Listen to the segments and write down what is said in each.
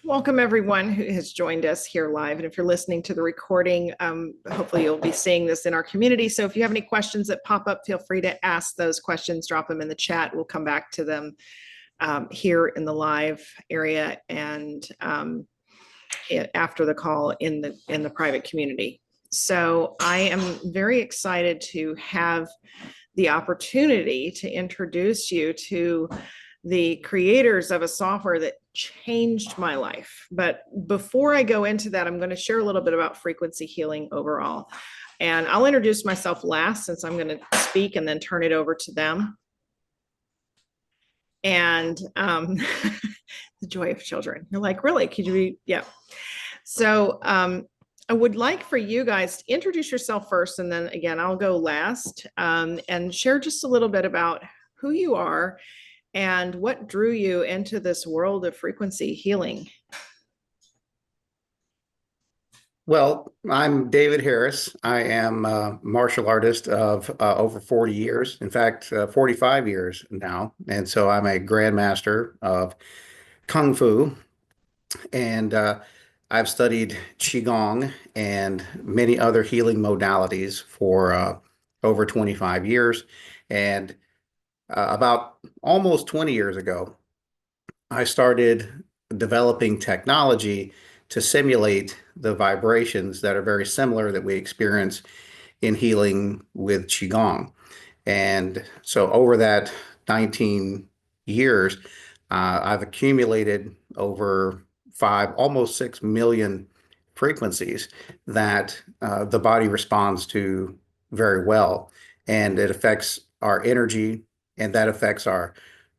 Welcome everyone who has joined us here live. And if you're listening to the recording, hopefully you'll be seeing this in our community. So if you have any questions that pop up, feel free to ask those questions, drop them in the chat. We'll come back to them here in the live area and after the call in the private community. So I am very excited to have the opportunity to introduce you to the creators of a software that changed my life. But before I go into that, I'm going to share a little bit about frequency healing overall. And I'll introduce myself last since I'm going to speak and then turn it over to them. And the joy of children. You're like, really? Could you be? Yeah. So I would like for you guys to introduce yourself first, and then again, I'll go last and share just a little bit about who you are and what drew you into this world of frequency healing. Well, I'm David Harris. I am a martial artist of over 40 years, in fact, 45 years now. And so I'm a grandmaster of Kung Fu, and I've studied Qigong and many other healing modalities for over 25 years. And about almost 20 years ago, I started developing technology to simulate the vibrations that are very similar that we experience in healing with Qigong. And so over that 19 years, I've accumulated over almost 6 million frequencies that the body responds to very well. And it affects our energy, and that affects the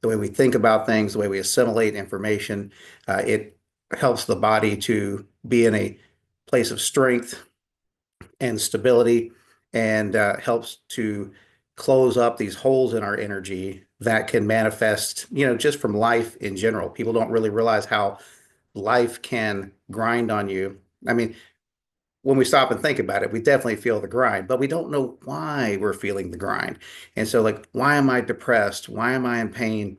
way we think about things, the way we assimilate information. It helps the body to be in a place of strength and stability, and helps to close up these holes in our energy that can manifest, just from life in general. People don't really realize how life can grind on you. I mean, when we stop and think about it, we definitely feel the grind, but we don't know why we're feeling the grind. And so, like, why am I depressed? Why am I in pain?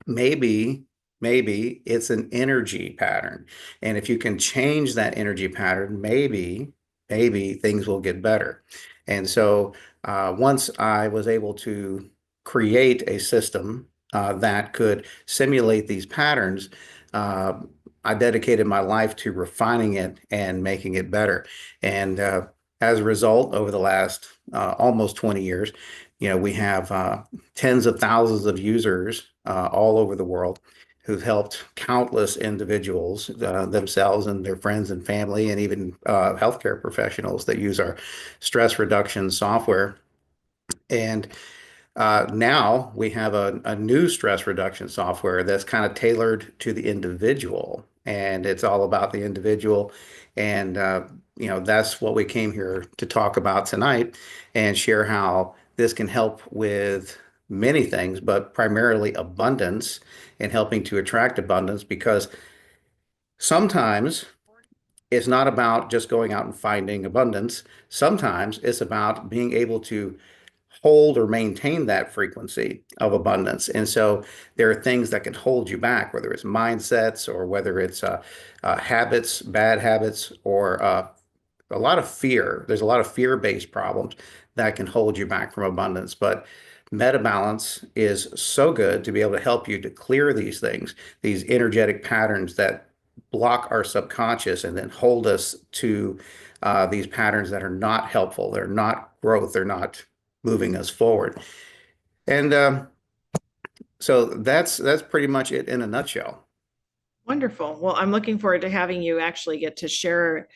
Maybe, maybe it's an energy pattern. And if you can change that energy pattern, maybe things will get better. And so once I was able to create a system that could simulate these patterns, uh, I dedicated my life to refining it and making it better. And as a result, over the last almost 20 years, we have tens of thousands of users all over the world who've helped countless individuals, themselves and their friends and family, and even healthcare professionals that use our stress reduction software. And now we have a new stress reduction software that's kind of tailored to the individual, and it's all about the individual. And that's what we came here to talk about tonight and share how this can help with many things, but primarily abundance and helping to attract abundance, because sometimes it's not about just going out and finding abundance. Sometimes it's about being able to hold or maintain that frequency of abundance. And so there are things that can hold you back, whether it's mindsets or whether it's habits, bad habits, or a lot of fear. There's a lot of fear-based problems that can hold you back from abundance. But MetaBalance is so good to be able to help you to clear these things, these energetic patterns that block our subconscious and then hold us to these patterns that are not helpful. They're not growth. They're not moving us forward. And so that's pretty much it in a nutshell. Wonderful. Well, I'm looking forward to having you actually get to share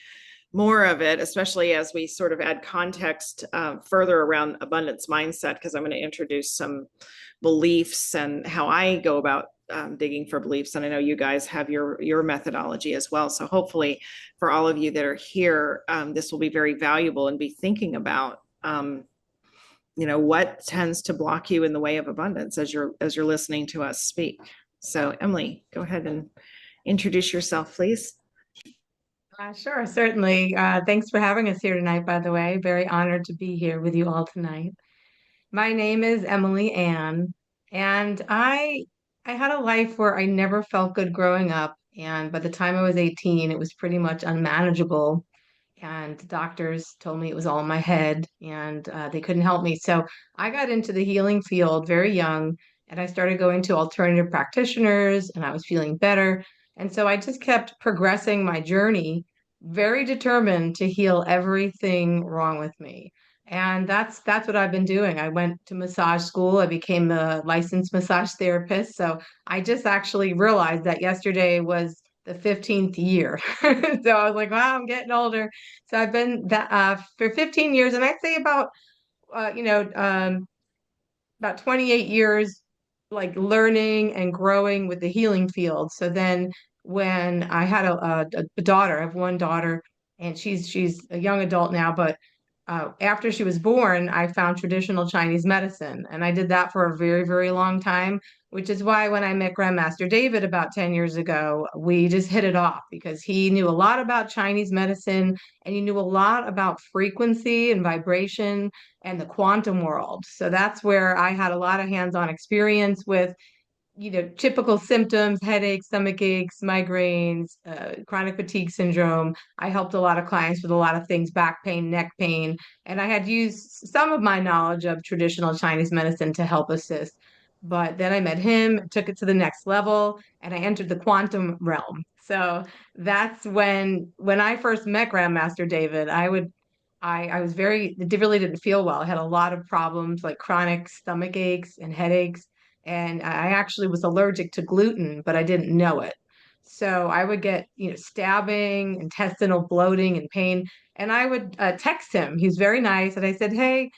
more of it, especially as we sort of add context further around abundance mindset, because I'm going to introduce some beliefs and how I go about digging for beliefs. And I know you guys have your methodology as well. So hopefully for all of you that are here, this will be very valuable and be thinking about what tends to block you in the way of abundance as you're listening to us speak. So Emily, go ahead and introduce yourself, please. Sure, certainly. Thanks for having us here tonight, by the way. Very honored to be here with you all tonight. My name is Emily Ann, and I had a life where I never felt good growing up, And by the time I was 18, it was pretty much unmanageable. And the doctors told me it was all in my head and they couldn't help me. So I got into the healing field very young and I started going to alternative practitioners and I was feeling better. And so I just kept progressing my journey, very determined to heal everything wrong with me. And that's what I've been doing. I went to massage school. I became a licensed massage therapist. So I just actually realized that yesterday was the 15th year. So I was like, wow, I'm getting older. So I've been that for 15 years, and I'd say about uh, you know um, about 28 years, like learning and growing with the healing field. So then, when I had a daughter, I have one daughter, and she's a young adult now, but after she was born, I found traditional Chinese medicine, and I did that for a very, very long time, which is why when I met Grandmaster David about 10 years ago, we just hit it off because he knew a lot about Chinese medicine and he knew a lot about frequency and vibration and the quantum world. So that's where I had a lot of hands-on experience with typical symptoms, headaches, stomach aches, migraines, chronic fatigue syndrome. I helped a lot of clients with a lot of things, back pain, neck pain, and I had used some of my knowledge of traditional Chinese medicine to help assist. But then I met him, took it to the next level, and I entered the quantum realm. So that's when I first met Grandmaster David, I was it really didn't feel well. I had a lot of problems like chronic stomach aches and headaches and I actually was allergic to gluten, but I didn't know it. So I would get, stabbing, intestinal bloating, and pain. And I would text him. He was very nice, and I said, "Hey,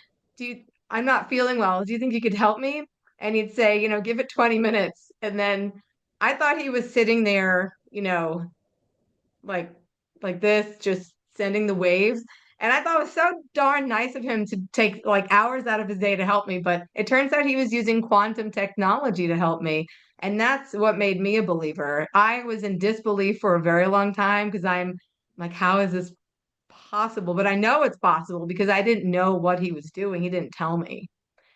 I'm not feeling well. Do you think you could help me?" And he'd say, "Give it 20 minutes." And then I thought he was sitting there, like this, just sending the waves. And I thought it was so darn nice of him to take like hours out of his day to help me. But it turns out he was using quantum technology to help me. And that's what made me a believer. I was in disbelief for a very long time because I'm like, how is this possible? But I know it's possible because I didn't know what he was doing. He didn't tell me.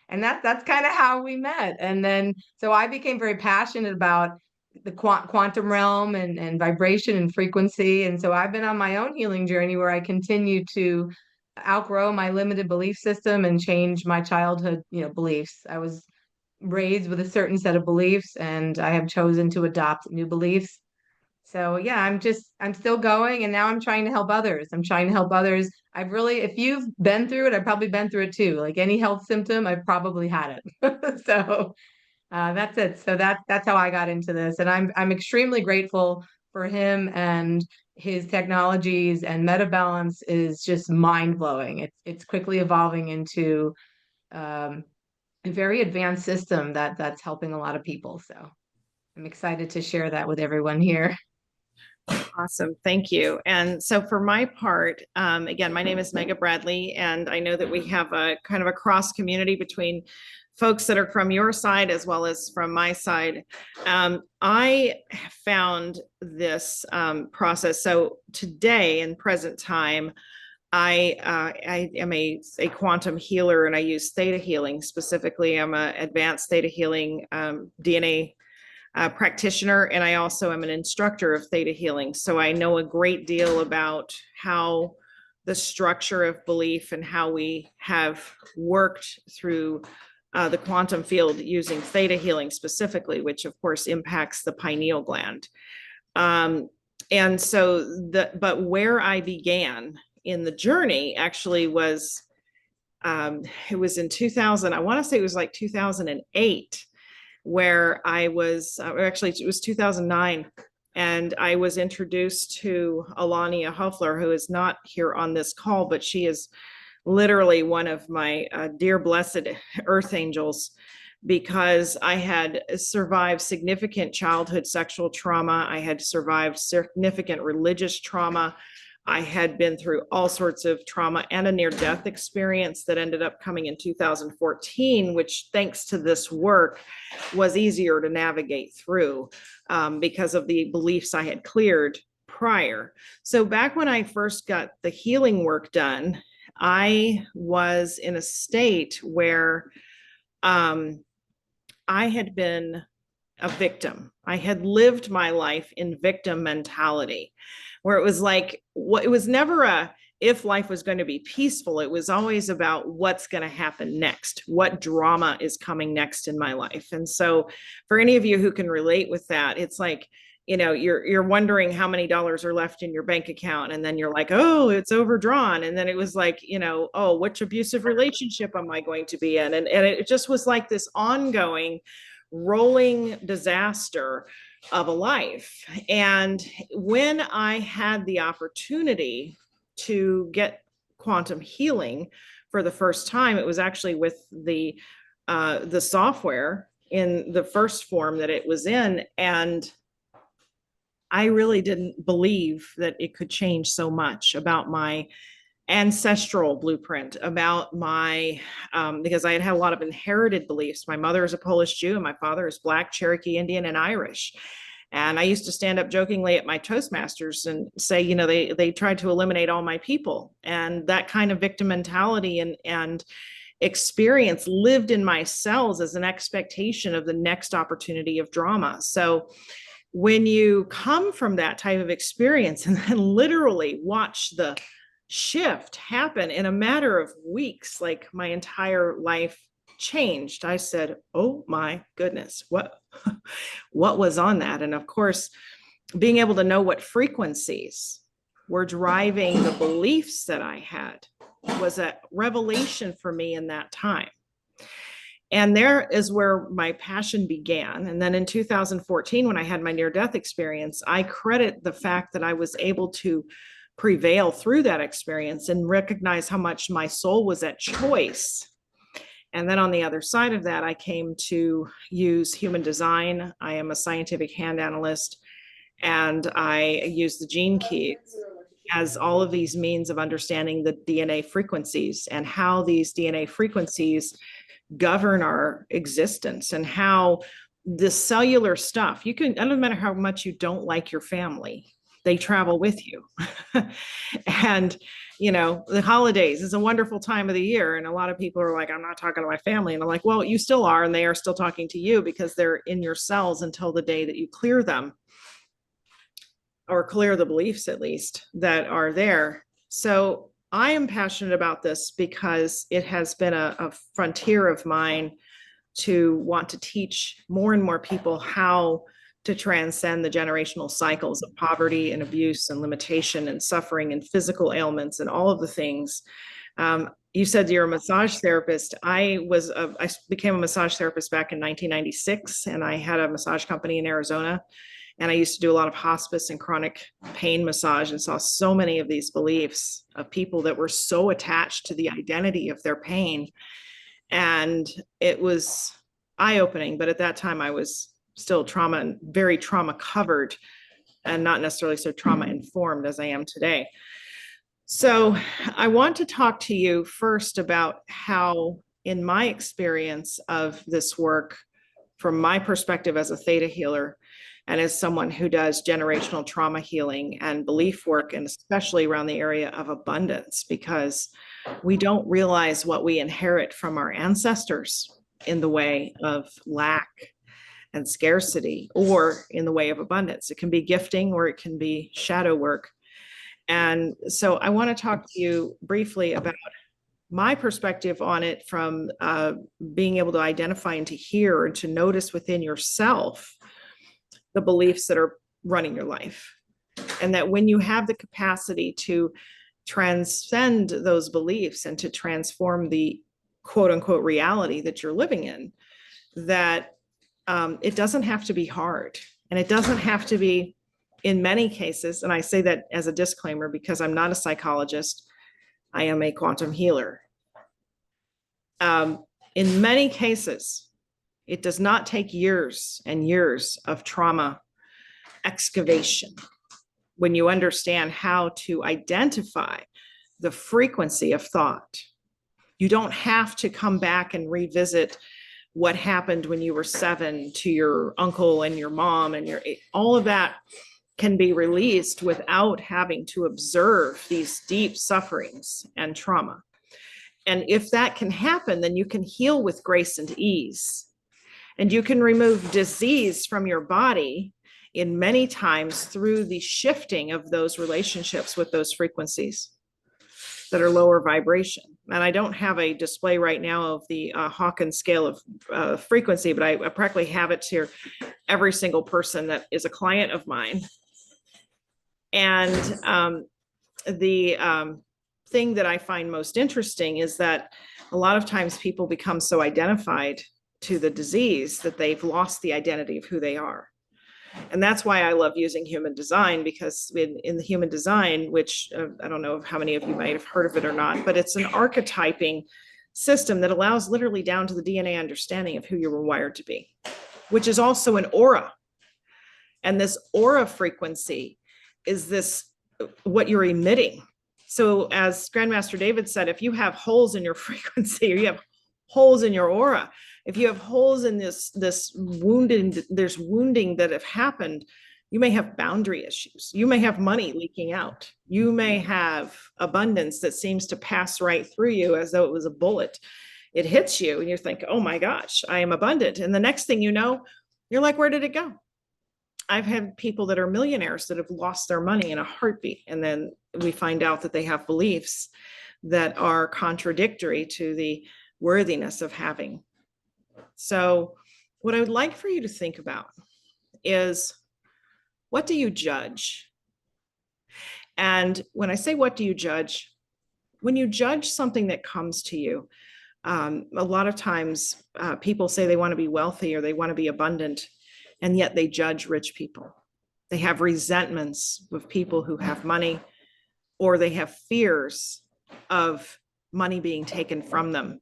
And that's kind of how we met. And then so I became very passionate about the quantum realm and vibration and frequency. And so I've been on my own healing journey where I continue to outgrow my limited belief system and change my childhood, beliefs. I was raised with a certain set of beliefs and I have chosen to adopt new beliefs. So yeah, I'm still going and now I'm trying to help others. I'm trying to help others. If you've been through it, I've probably been through it too. Like any health symptom, I've probably had it. So that's it. So that's how I got into this. And I'm extremely grateful for him and his technologies, and MetaBalance is just mind blowing. It's quickly evolving into a very advanced system that's helping a lot of people. So I'm excited to share that with everyone here. Awesome. Thank you. And so for my part, again, my name is Mega Bradley, and I know that we have a kind of a cross community between folks that are from your side as well as from my side. I found this process. So today in present time, I am a quantum healer and I use theta healing specifically. I'm an advanced theta healing DNA practitioner, and I also am an instructor of theta healing. So I know a great deal about how the structure of belief and how we have worked through the quantum field using theta healing specifically, which of course impacts the pineal gland. And so but where I began in the journey actually was, it was in 2000, I want to say it was like 2008, where I was, actually it was 2009, and I was introduced to Alania Hoffler, who is not here on this call, but she is literally one of my dear blessed earth angels, because I had survived significant childhood sexual trauma. I had survived significant religious trauma. I had been through all sorts of trauma and a near-death experience that ended up coming in 2014, which thanks to this work was easier to navigate through because of the beliefs I had cleared prior. So back when I first got the healing work done, I was in a state where I had been a victim. I had lived my life in victim mentality, where it was like, it was never a, if life was going to be peaceful, it was always about what's going to happen next, what drama is coming next in my life. And so for any of you who can relate with that, it's like, you're wondering how many dollars are left in your bank account. And then you're like, oh, it's overdrawn. And then it was like, oh, which abusive relationship am I going to be in? And it just was like this ongoing rolling disaster of a life. And when I had the opportunity to get quantum healing for the first time, it was actually with the software in the first form that it was in. And I really didn't believe that it could change so much about my ancestral blueprint, about my, because I had had a lot of inherited beliefs. My mother is a Polish Jew and my father is Black, Cherokee, Indian, and Irish. And I used to stand up jokingly at my Toastmasters and say, they tried to eliminate all my people. And that kind of victim mentality and experience lived in my cells as an expectation of the next opportunity of drama. So when you come from that type of experience and then literally watch the shift happen in a matter of weeks, like my entire life changed, I said, oh my goodness, what was on that? And of course, being able to know what frequencies were driving the beliefs that I had was a revelation for me in that time. And there is where my passion began. And then in 2014, when I had my near-death experience, I credit the fact that I was able to prevail through that experience and recognize how much my soul was at choice. And then on the other side of that, I came to use human design. I am a scientific hand analyst, and I use the gene keys as all of these means of understanding the DNA frequencies and how these DNA frequencies govern our existence, and how the cellular stuff, it doesn't matter how much you don't like your family, they travel with you. And, the holidays is a wonderful time of the year. And a lot of people are like, I'm not talking to my family. And I'm like, well, you still are. And they are still talking to you because they're in your cells until the day that you clear them, or clear the beliefs, at least, that are there. So I am passionate about this because it has been a frontier of mine to want to teach more and more people how to transcend the generational cycles of poverty and abuse and limitation and suffering and physical ailments and all of the things. You said you're a massage therapist. I became a massage therapist back in 1996, and I had a massage company in Arizona. And I used to do a lot of hospice and chronic pain massage, and saw so many of these beliefs of people that were so attached to the identity of their pain. And it was eye-opening, but at that time I was still very trauma covered, and not necessarily so trauma informed as I am today. So I want to talk to you first about how, in my experience of this work, from my perspective as a theta healer, and as someone who does generational trauma healing and belief work, and especially around the area of abundance, because we don't realize what we inherit from our ancestors in the way of lack and scarcity, or in the way of abundance. It can be gifting, or it can be shadow work. And so I want to talk to you briefly about my perspective on it, from being able to identify and to hear and to notice within yourself the beliefs that are running your life. And that when you have the capacity to transcend those beliefs and to transform the quote unquote reality that you're living in, that it doesn't have to be hard. And it doesn't have to be, in many cases, and I say that as a disclaimer because I'm not a psychologist, I am a quantum healer. In many cases, it does not take years and years of trauma excavation when you understand how to identify the frequency of thought. You don't have to come back and revisit what happened when you were 7 to your uncle and your mom, and all of that can be released without having to observe these deep sufferings and trauma. And if that can happen, then you can heal with grace and ease. And you can remove disease from your body in many times through the shifting of those relationships with those frequencies that are lower vibration. And I don't have a display right now of the Hawkins scale of frequency, but I practically have it to every single person that is a client of mine. And the thing that I find most interesting is that a lot of times people become so identified to the disease that they've lost the identity of who they are. And that's why I love using human design, because in the human design, which I don't know how many of you might have heard of it or not, but it's an archetyping system that allows literally down to the DNA understanding of who you were wired to be, which is also an aura. And this aura frequency is this what you're emitting. So as Grandmaster David said, if you have holes in your frequency, or you have holes in your aura, if you have holes in this wounding, there's wounding that have happened, you may have boundary issues. You may have money leaking out. You may have abundance that seems to pass right through you as though it was a bullet. It hits you and you think, oh my gosh, I am abundant. And the next thing you know, you're like, where did it go? I've had people that are millionaires that have lost their money in a heartbeat. And then we find out that they have beliefs that are contradictory to the worthiness of having. So what I would like for you to think about is, what do you judge? And when I say, what do you judge? When you judge something that comes to you, a lot of times people say they want to be wealthy or they want to be abundant, and yet they judge rich people. They have resentments with people who have money, or they have fears of money being taken from them.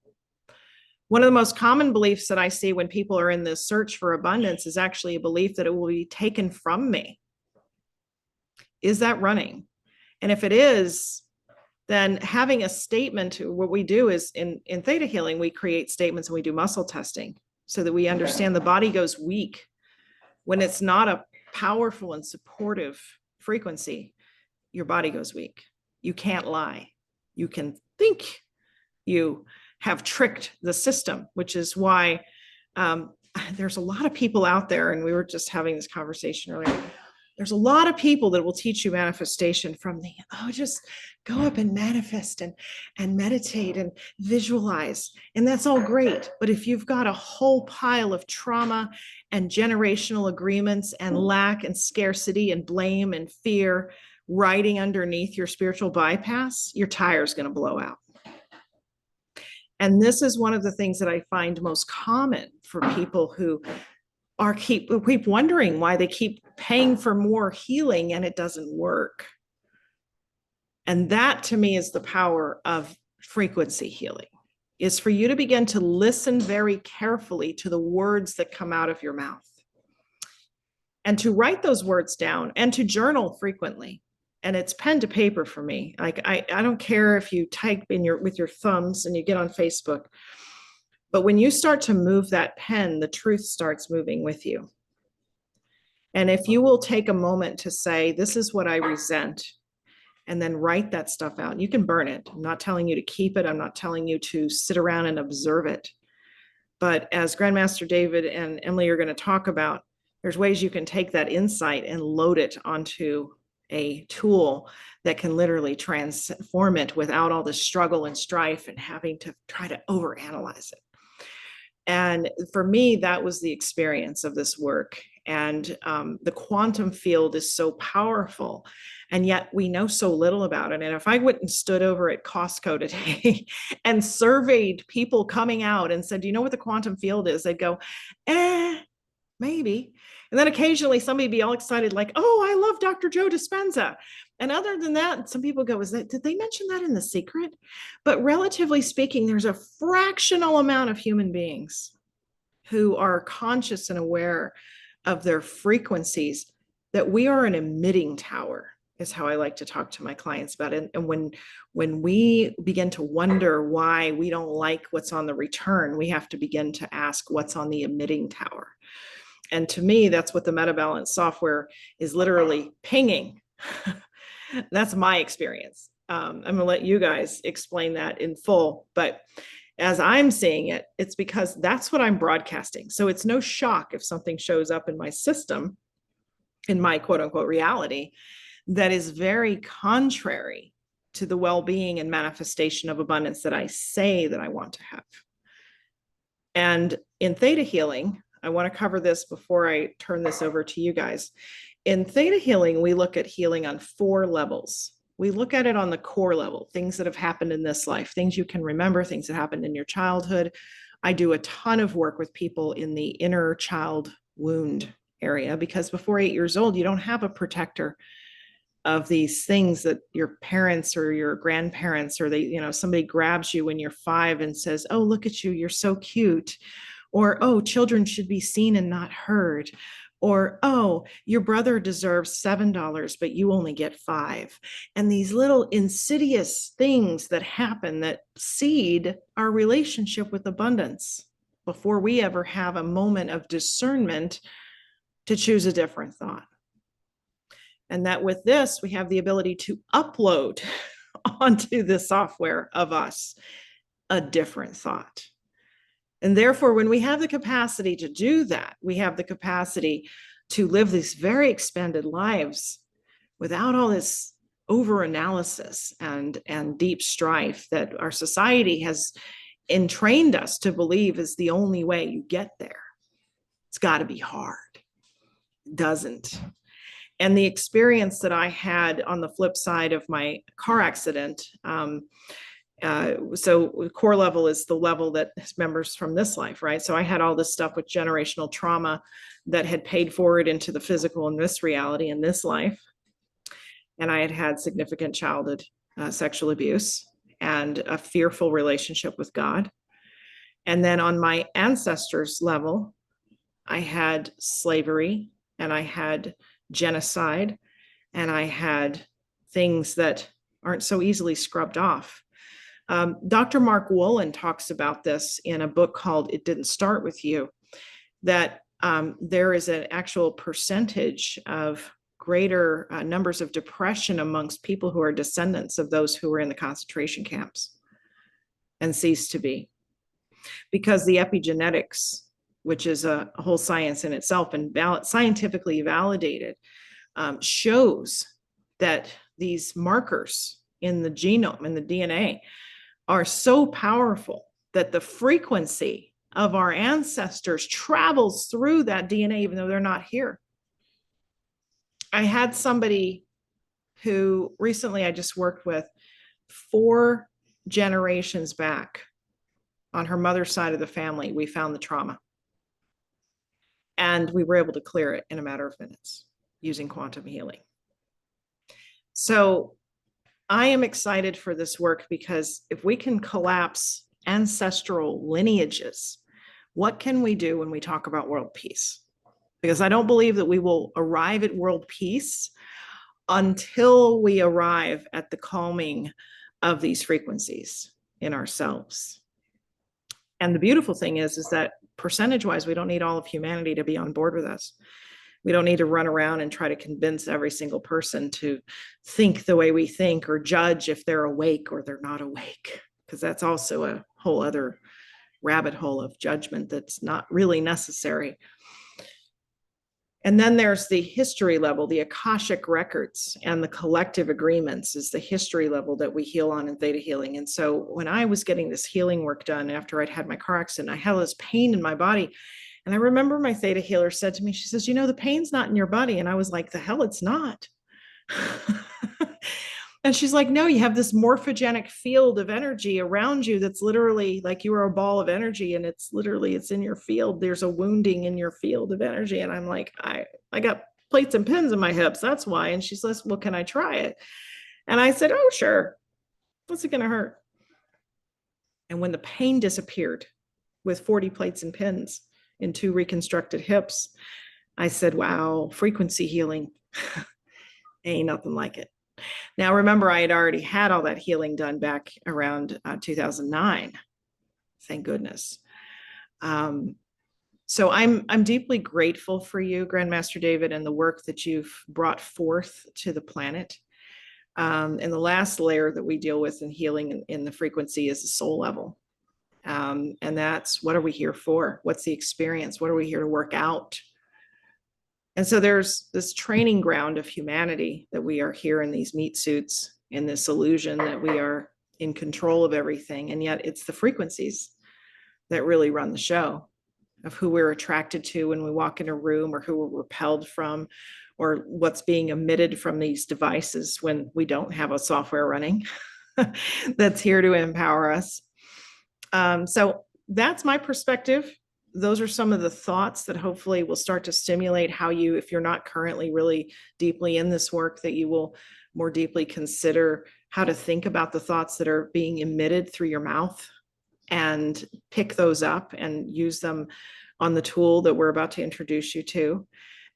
One of the most common beliefs that I see when people are in this search for abundance is actually a belief that it will be taken from me. Is that running? And if it is, then having a statement, what we do is in theta healing, we create statements and we do muscle testing so that we understand the body goes weak when it's not a powerful and supportive frequency. Your body goes weak. You can't lie. You can think you have tricked the system, which is why there's a lot of people out there, and we were just having this conversation earlier. There's a lot of people that will teach you manifestation from the, just go up and manifest and meditate and visualize. And that's all great. But if you've got a whole pile of trauma and generational agreements and lack and scarcity and blame and fear riding underneath your spiritual bypass, your tire's going to blow out. And this is one of the things that I find most common for people who keep wondering why they keep paying for more healing and it doesn't work. And that to me is the power of frequency healing, is for you to begin to listen very carefully to the words that come out of your mouth and to write those words down and to journal frequently. And it's pen to paper for me. Like I don't care if you type with your thumbs and you get on Facebook, but when you start to move that pen, the truth starts moving with you. And if you will take a moment to say, this is what I resent, and then write that stuff out, you can burn it. I'm not telling you to keep it. I'm not telling you to sit around and observe it. But as Grandmaster David and Emily are going to talk about, there's ways you can take that insight and load it onto a tool that can literally transform it without all the struggle and strife and having to try to overanalyze it. And for me, that was the experience of this work. And the quantum field is so powerful, and yet we know so little about it. And if I went and stood over at Costco today and surveyed people coming out and said, do you know what the quantum field is? They'd go, maybe. And then occasionally somebody would be all excited, like, oh, I love Dr. Joe Dispenza. And other than that, some people go, did they mention that in The Secret? But relatively speaking, there's a fractional amount of human beings who are conscious and aware of their frequencies, that we are an emitting tower, is how I like to talk to my clients about it. And when we begin to wonder why we don't like what's on the return, we have to begin to ask what's on the emitting tower. And to me, that's what the MetaBalance software is literally pinging. That's my experience. I'm going to let you guys explain that in full. But as I'm seeing it, it's because that's what I'm broadcasting. So it's no shock if something shows up in my system, in my quote unquote reality, that is very contrary to the well-being and manifestation of abundance that I say that I want to have. And in theta healing, I want to cover this before I turn this over to you guys. In theta healing, we look at healing on 4 levels. We look at it on the core level, things that have happened in this life, things you can remember, things that happened in your childhood. I do a ton of work with people in the inner child wound area, because before 8 years old, you don't have a protector of these things that your parents or your grandparents, or they, somebody grabs you when you're 5 and says, oh, look at you, you're so cute. Or, oh, children should be seen and not heard. Or, oh, your brother deserves $7, but you only get 5. And these little insidious things that happen that seed our relationship with abundance before we ever have a moment of discernment to choose a different thought. And that with this, we have the ability to upload onto the software of us a different thought. And therefore, when we have the capacity to do that, we have the capacity to live these very expanded lives without all this over-analysis and deep strife that our society has entrained us to believe is the only way you get there. It's got to be hard. It doesn't. And the experience that I had on the flip side of my car accident, so core level is the level that members from this life, right? So I had all this stuff with generational trauma that had paid forward into the physical in this reality, in this life. And I had had significant childhood sexual abuse and a fearful relationship with God. And then on my ancestors level, I had slavery, and I had genocide, and I had things that aren't so easily scrubbed off. Dr. Mark Wolin talks about this in a book called It Didn't Start With You, that there is an actual percentage of greater numbers of depression amongst people who are descendants of those who were in the concentration camps and cease to be. Because the epigenetics, which is a whole science in itself and scientifically validated, shows that these markers in the genome and the DNA are so powerful that the frequency of our ancestors travels through that DNA, even though they're not here. I had somebody who recently I just worked with 4 generations back on her mother's side of the family. We found the trauma, and we were able to clear it in a matter of minutes using quantum healing. So I am excited for this work, because if we can collapse ancestral lineages, what can we do when we talk about world peace? Because I don't believe that we will arrive at world peace until we arrive at the calming of these frequencies in ourselves. And the beautiful thing is that percentage-wise, we don't need all of humanity to be on board with us. We don't need to run around and try to convince every single person to think the way we think, or judge if they're awake or they're not awake, because that's also a whole other rabbit hole of judgment that's not really necessary. And then there's the history level, the Akashic records and the collective agreements is the history level that we heal on in theta healing. And so when I was getting this healing work done after I'd had my car accident, I had this pain in my body. And I remember my theta healer said to me, she says, the pain's not in your body. And I was like, the hell it's not. And she's like, no, you have this morphogenic field of energy around you that's literally like you are a ball of energy, and it's in your field. There's a wounding in your field of energy. And I'm like, I got plates and pins in my hips. That's why. And she says, well, can I try it? And I said, oh, sure. What's it going to hurt? And when the pain disappeared with 40 plates and pins in 2 reconstructed hips, I said, wow, frequency healing. Ain't nothing like it. Now, remember, I had already had all that healing done back around 2009. Thank goodness. So I'm deeply grateful for you, Grandmaster David, and the work that you've brought forth to the planet. And the last layer that we deal with in healing in the frequency is the soul level. And that's, what are we here for? What's the experience? What are we here to work out? And so there's this training ground of humanity that we are here in these meat suits, in this illusion that we are in control of everything. And yet it's the frequencies that really run the show, of who we're attracted to when we walk in a room, or who we're repelled from, or what's being emitted from these devices when we don't have a software running that's here to empower us. So that's my perspective. Those are some of the thoughts that hopefully will start to stimulate how you, if you're not currently really deeply in this work, that you will more deeply consider how to think about the thoughts that are being emitted through your mouth, and pick those up and use them on the tool that we're about to introduce you to.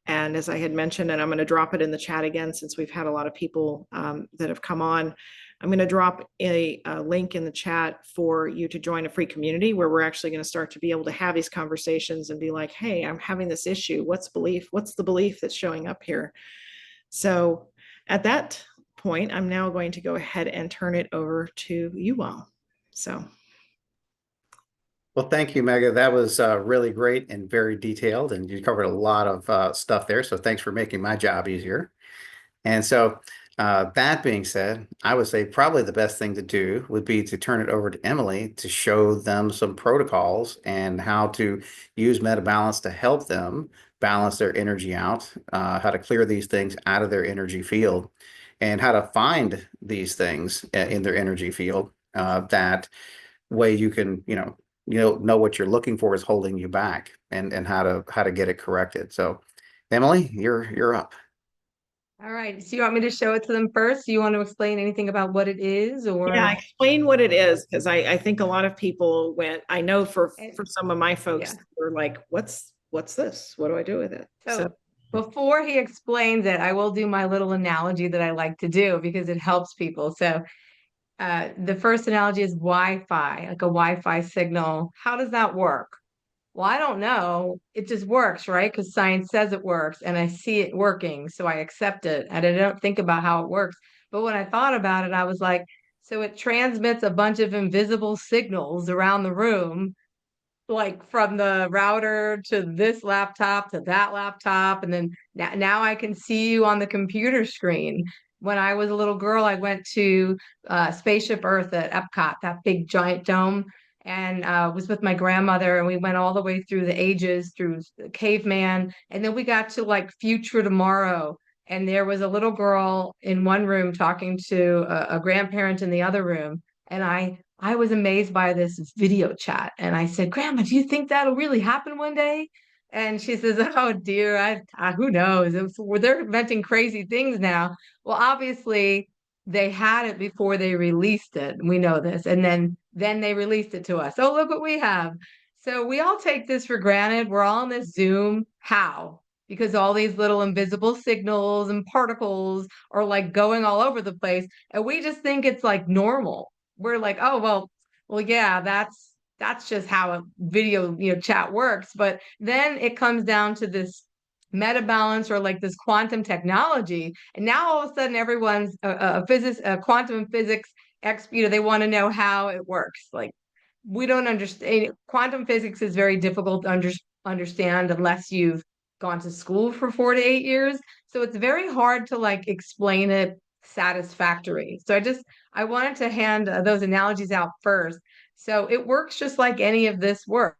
And as I had mentioned, and I'm going to drop it in the chat again, since we've had a lot of people that have come on, I'm going to drop a link in the chat for you to join a free community where we're actually going to start to be able to have these conversations and be like, hey, I'm having this issue. What's the belief that's showing up here? So at that point, I'm now going to go ahead and turn it over to you all. So. Well, thank you, Mega. That was really great and very detailed, and you covered a lot of stuff there. So thanks for making my job easier. And so that being said, I would say probably the best thing to do would be to turn it over to Emily to show them some protocols and how to use MetaBalance to help them balance their energy out, how to clear these things out of their energy field, and how to find these things in their energy field. That way you can, know what you're looking for is holding you back, and how to get it corrected. So, Emily, you're up. All right. So you want me to show it to them first? Do you want to explain anything about what it is, or? Yeah, explain what it is, because I think a lot of people went, I know for some of my folks, Yeah. were like, what's this? What do I do with it? So before he explains it, I will do my little analogy that I like to do because it helps people. So the first analogy is Wi-Fi, like a Wi-Fi signal. How does that work? Well, I don't know. It just works, right? Because science says it works and I see it working. So I accept it and I don't think about how it works. But when I thought about it, I was like, so it transmits a bunch of invisible signals around the room, like from the router to this laptop to that laptop. And then now I can see you on the computer screen. When I was a little girl, I went to Spaceship Earth at Epcot, that big giant dome, and was with my grandmother. And we went all the way through the ages, through Caveman. And then we got to like Future Tomorrow. And there was a little girl in one room talking to a grandparent in the other room. And I was amazed by this video chat. And I said, Grandma, do you think that'll really happen one day? And she says, oh dear, who knows? They're inventing crazy things now. Well, obviously they had it before they released it. We know this. And then they released it to us. Oh, look what we have. So we all take this for granted. We're all on this Zoom. How? Because all these little invisible signals and particles are like going all over the place. And we just think it's like normal. We're like, oh, well, yeah, that's just how a video, chat works. But then it comes down to this meta balance, or like this quantum technology. And now all of a sudden everyone's a quantum physics expert. They want to know how it works. Like, we don't understand. Quantum physics is very difficult to understand unless you've gone to school for 4 to 8 years. So it's very hard to like explain it satisfactory. So I wanted to hand those analogies out first. So it works just like any of this works.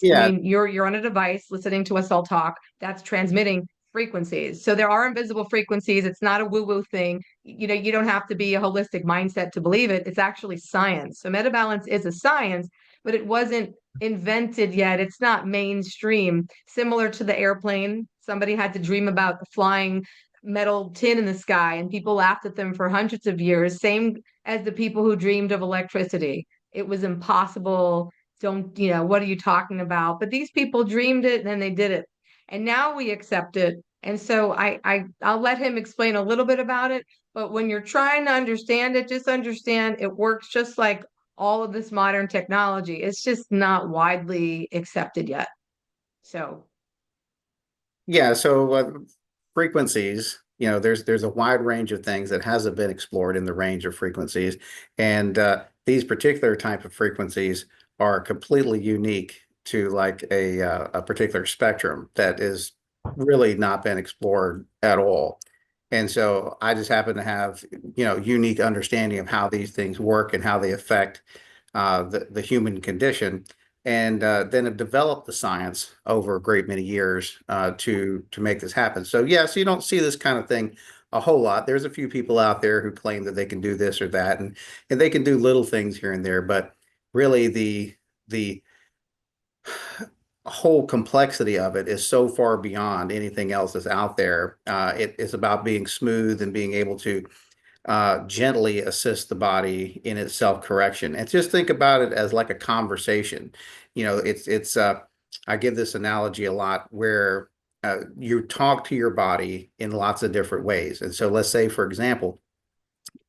Yeah. I mean, you're on a device listening to us all talk. That's transmitting frequencies. So there are invisible frequencies. It's not a woo-woo thing. You don't have to be a holistic mindset to believe it. It's actually science. So metabalance is a science, but it wasn't invented yet. It's not mainstream. Similar to the airplane, somebody had to dream about the flying metal tin in the sky, and people laughed at them for hundreds of years. Same as the people who dreamed of electricity. It was impossible. What are you talking about? But these people dreamed it and then they did it. And now we accept it. And so I'll let him explain a little bit about it. But when you're trying to understand it, just understand it works just like all of this modern technology. It's just not widely accepted yet. So Yeah. So frequencies there's a wide range of things that hasn't been explored in the range of frequencies. And these particular type of frequencies are completely unique to like a particular spectrum that is really not been explored at all. And so I just happen to have, unique understanding of how these things work and how they affect the human condition. And then have developed the science over a great many years to make this happen. So yes, you don't see this kind of thing a whole lot. There's a few people out there who claim that they can do this or that, and they can do little things here and there, but really the whole complexity of it is so far beyond anything else that's out there. It's about being smooth and being able to gently assist the body in its self-correction. And just think about it as like a conversation. I give this analogy a lot where you talk to your body in lots of different ways. And so let's say, for example,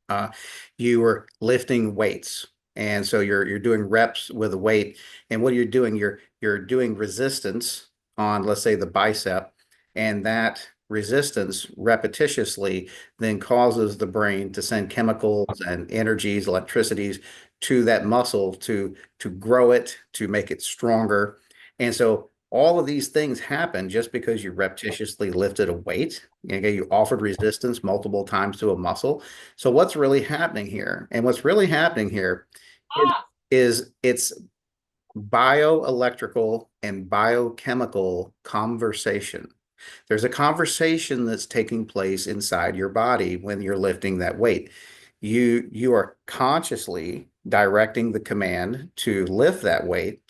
uh, you were lifting weights. And so you're doing reps with a weight. And what you're doing, you're doing resistance on, let's say, the bicep, and that resistance repetitiously then causes the brain to send chemicals and energies, electricities to that muscle to grow it, to make it stronger. And so all of these things happen just because you repetitiously lifted a weight. Okay, you offered resistance multiple times to a muscle. So what's really happening here? And what's really happening here is it's bioelectrical and biochemical conversation. There's a conversation that's taking place inside your body when you're lifting that weight. You are consciously directing the command to lift that weight,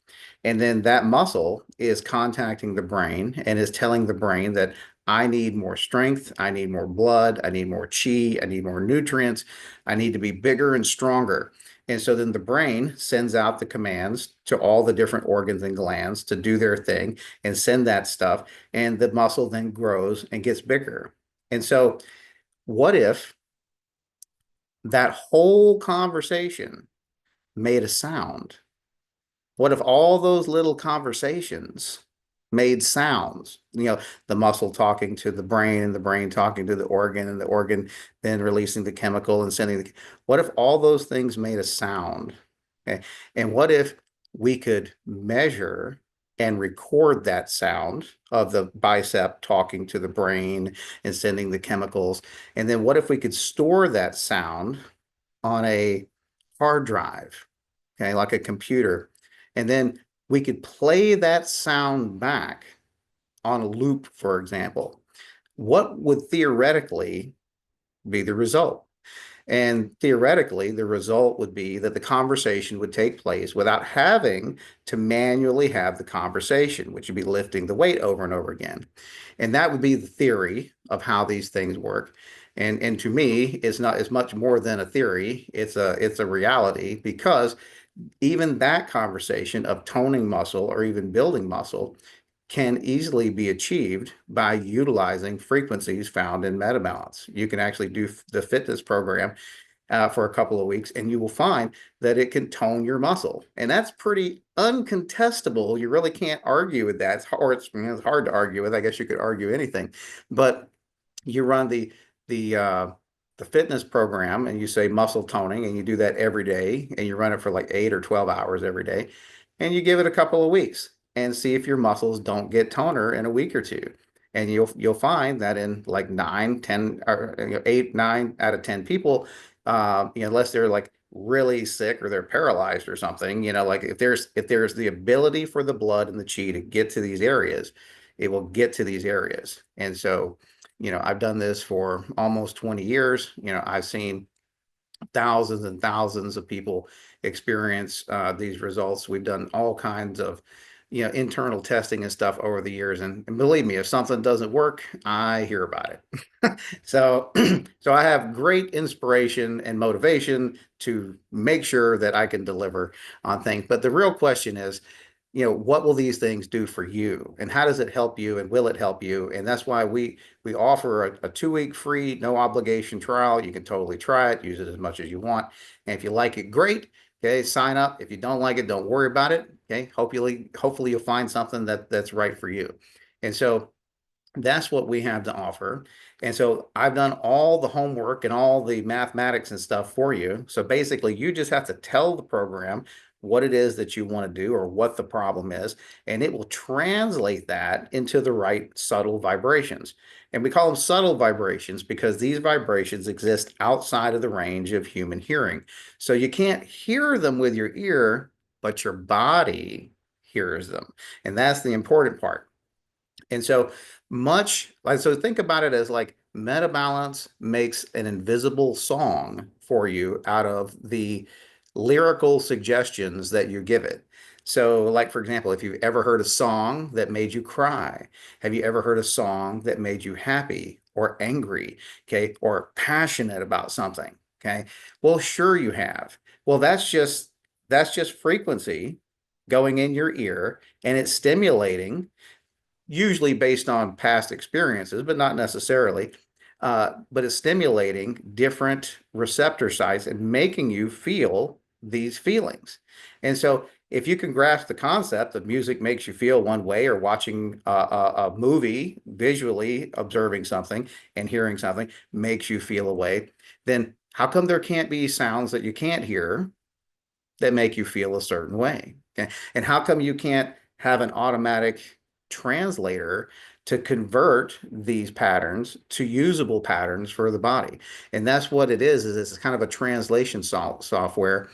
and then that muscle is contacting the brain and is telling the brain that I need more strength, I need more blood, I need more chi, I need more nutrients, I need to be bigger and stronger. And so then the brain sends out the commands to all the different organs and glands to do their thing and send that stuff. And the muscle then grows and gets bigger. And so, what if that whole conversation made a sound? What if all those little conversations made sounds? The muscle talking to the brain and the brain talking to the organ and the organ then releasing the chemical and sending the. What if all those things made a sound? Okay. And what if we could measure and record that sound of the bicep talking to the brain and sending the chemicals? And then what if we could store that sound on a hard drive, okay, like a computer? And then we could play that sound back on a loop, for example. What would theoretically be the result? And theoretically, the result would be that the conversation would take place without having to manually have the conversation, which would be lifting the weight over and over again. And that would be the theory of how these things work. And to me, it's not as much more than a theory. It's a reality, because even that conversation of toning muscle or even building muscle can easily be achieved by utilizing frequencies found in Metabalance. You can actually do the fitness program for a couple of weeks, and you will find that it can tone your muscle. And that's pretty uncontestable. You really can't argue with that. It's hard to argue with. I guess you could argue anything. But you run the fitness program and you say muscle toning, and you do that every day, and you run it for like 8 or 12 hours every day, and you give it a couple of weeks and see if your muscles don't get toner in a week or two. And you'll find that in like 9, 10, or 8, 9 out of 10 people, unless they're like really sick or they're paralyzed or something, like if there's the ability for the blood and the chi to get to these areas, it will get to these areas. And so, I've done this for almost 20 years. I've seen thousands and thousands of people experience these results. We've done all kinds of, internal testing and stuff over the years. And believe me, if something doesn't work, I hear about it. So, so I have great inspiration and motivation to make sure that I can deliver on things. But the real question is, what will these things do for you, and how does it help you, and will it help you? And that's why we offer a 2-week free, no obligation trial. You can totally try it, use it as much as you want. And if you like it, great. Okay, sign up. If you don't like it, don't worry about it. Okay, hopefully you'll find something that's right for you. And so That's what we have to offer. And so I've done all the homework and all the mathematics and stuff for you. So basically, you just have to tell the program what it is that you want to do or what the problem is, and it will translate that into the right subtle vibrations. And we call them subtle vibrations because these vibrations exist outside of the range of human hearing. So you can't hear them with your ear, but your body hears them. And that's the important part. And so much like, so think about it as like Metabalance makes an invisible song for you out of the lyrical suggestions that you give it. So, like, for example, if you've ever heard a song that made you cry, have you ever heard a song that made you happy or angry, okay, or passionate about something, okay? Well, sure you have. Well, that's just frequency going in your ear and it's stimulating usually based on past experiences, but not necessarily. But it's stimulating different receptor sites and making you feel these feelings. And so, if you can grasp the concept that music makes you feel one way, or watching a movie, visually observing something and hearing something makes you feel a way, then how come there can't be sounds that you can't hear that make you feel a certain way? Okay. And how come you can't have an automatic translator to convert these patterns to usable patterns for the body? And that's what it is it's kind of a translation software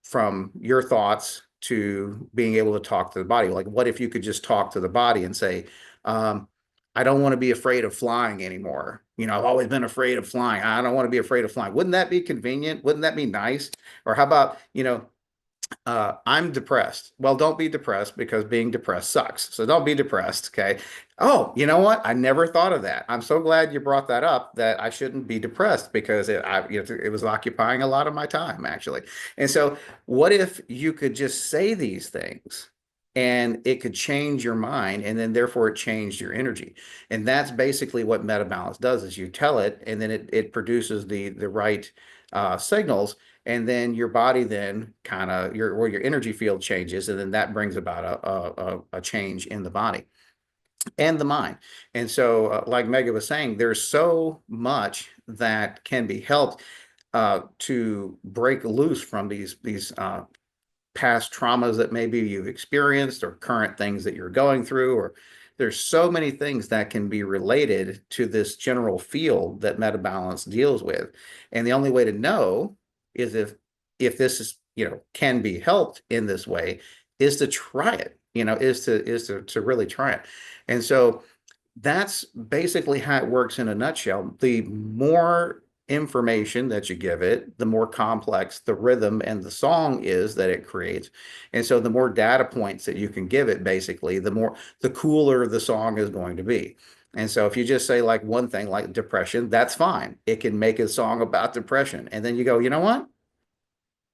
from your thoughts to being able to talk to the body. Like, what if you could just talk to the body and say, I don't want to be afraid of flying anymore. I've always been afraid of flying. I don't want to be afraid of flying. Wouldn't that be convenient? Wouldn't that be nice? Or how about, I'm depressed. Well, don't be depressed because being depressed sucks. So don't be depressed. Okay. Oh, you know what? I never thought of that. I'm so glad you brought that up, that I shouldn't be depressed because it was occupying a lot of my time, actually. And so what if you could just say these things and it could change your mind, and then therefore it changed your energy? And that's basically what Metabalance does, is you tell it and then it produces the right signals, and then your body then kind of your energy field changes, and then that brings about a change in the body and the mind. And so, like Mega was saying, there's so much that can be helped to break loose from these past traumas that maybe you've experienced, or current things that you're going through, or there's so many things that can be related to this general field that Metabalance deals with. And the only way to know is if this is, can be helped in this way, is to try it, is to really try it. And so that's basically how it works in a nutshell. The more information that you give it, the more complex the rhythm and the song is that it creates. And so the more data points that you can give it, basically, the cooler the song is going to be. And so if you just say like one thing like depression, that's fine. It can make a song about depression. And then you go, you know what?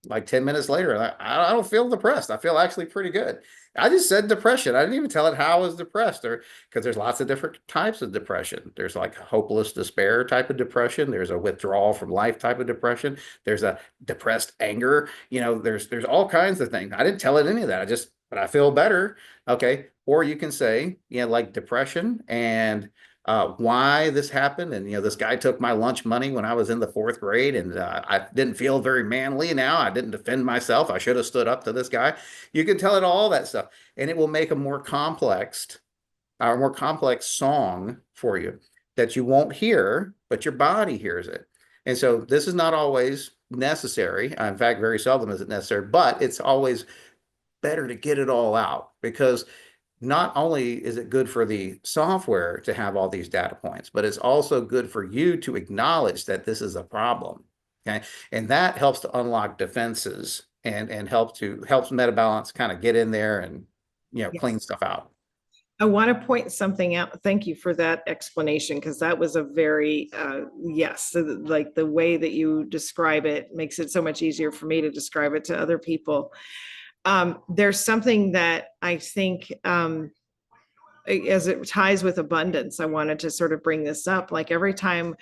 Like 10 minutes later, I don't feel depressed. I feel actually pretty good. I just said depression. I didn't even tell it how I was depressed, or because there's lots of different types of depression. There's like hopeless despair type of depression. There's a withdrawal from life type of depression. There's a depressed anger. There's all kinds of things. I didn't tell it any of that. But I feel better. Okay. Or you can say, like depression and why this happened. And, this guy took my lunch money when I was in the 4th grade, and I didn't feel very manly now. I didn't defend myself. I should have stood up to this guy. You can tell it all that stuff, and it will make a more complex song for you that you won't hear, but your body hears it. And so this is not always necessary. In fact, very seldom is it necessary, but it's always better to get it all out, because not only is it good for the software to have all these data points, but it's also good for you to acknowledge that this is a problem. Okay. And that helps to unlock defenses and helps Metabalance kind of get in there and, clean stuff out. I want to point something out. Thank you for that explanation, because that was a very, yes, like the way that you describe it makes it so much easier for me to describe it to other people. There's something that I think as it ties with abundance, I wanted to sort of bring this up. Like every time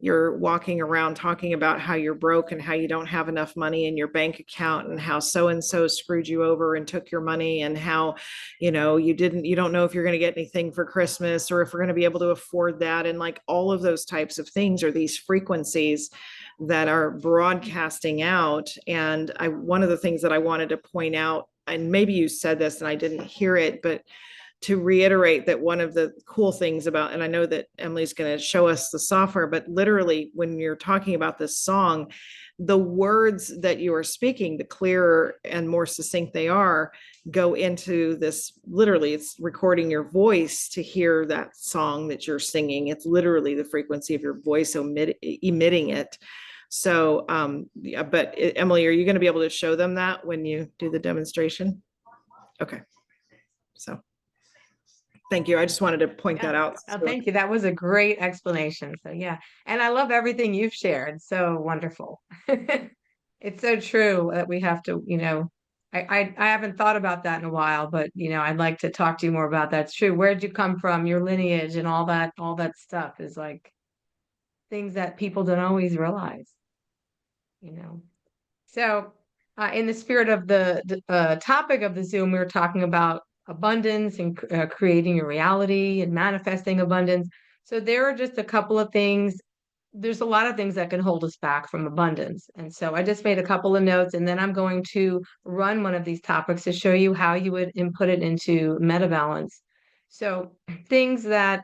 you're walking around talking about how you're broke and how you don't have enough money in your bank account and how so and so screwed you over and took your money and how, you know, you don't know if you're going to get anything for Christmas or if we're going to be able to afford that. And like all of those types of things are these frequencies that are broadcasting out. And one of the things that I wanted to point out, and maybe you said this and I didn't hear it, but to reiterate that one of the cool things about, and I know that Emily's going to show us the software, but literally when you're talking about this song, the words that you are speaking, the clearer and more succinct they are, go into this, literally it's recording your voice to hear that song that you're singing. It's literally the frequency of your voice emitting it. So, yeah, but Emily, are you going to be able to show them that when you do the demonstration? Okay. So. Thank you. I just wanted to point that out. Oh, thank you. That was a great explanation. So yeah, and I love everything you've shared. So wonderful. It's so true that we have to, I haven't thought about that in a while, but I'd like to talk to you more about that. It's true. Where'd you come from? Your lineage and all that stuff is like things that people don't always realize, you know. So in the spirit of the topic of the Zoom, we were talking about abundance and creating your reality and manifesting abundance. So there are just a couple of things. There's a lot of things that can hold us back from abundance. And so I just made a couple of notes, and then I'm going to run one of these topics to show you how you would input it into meta balance. So things that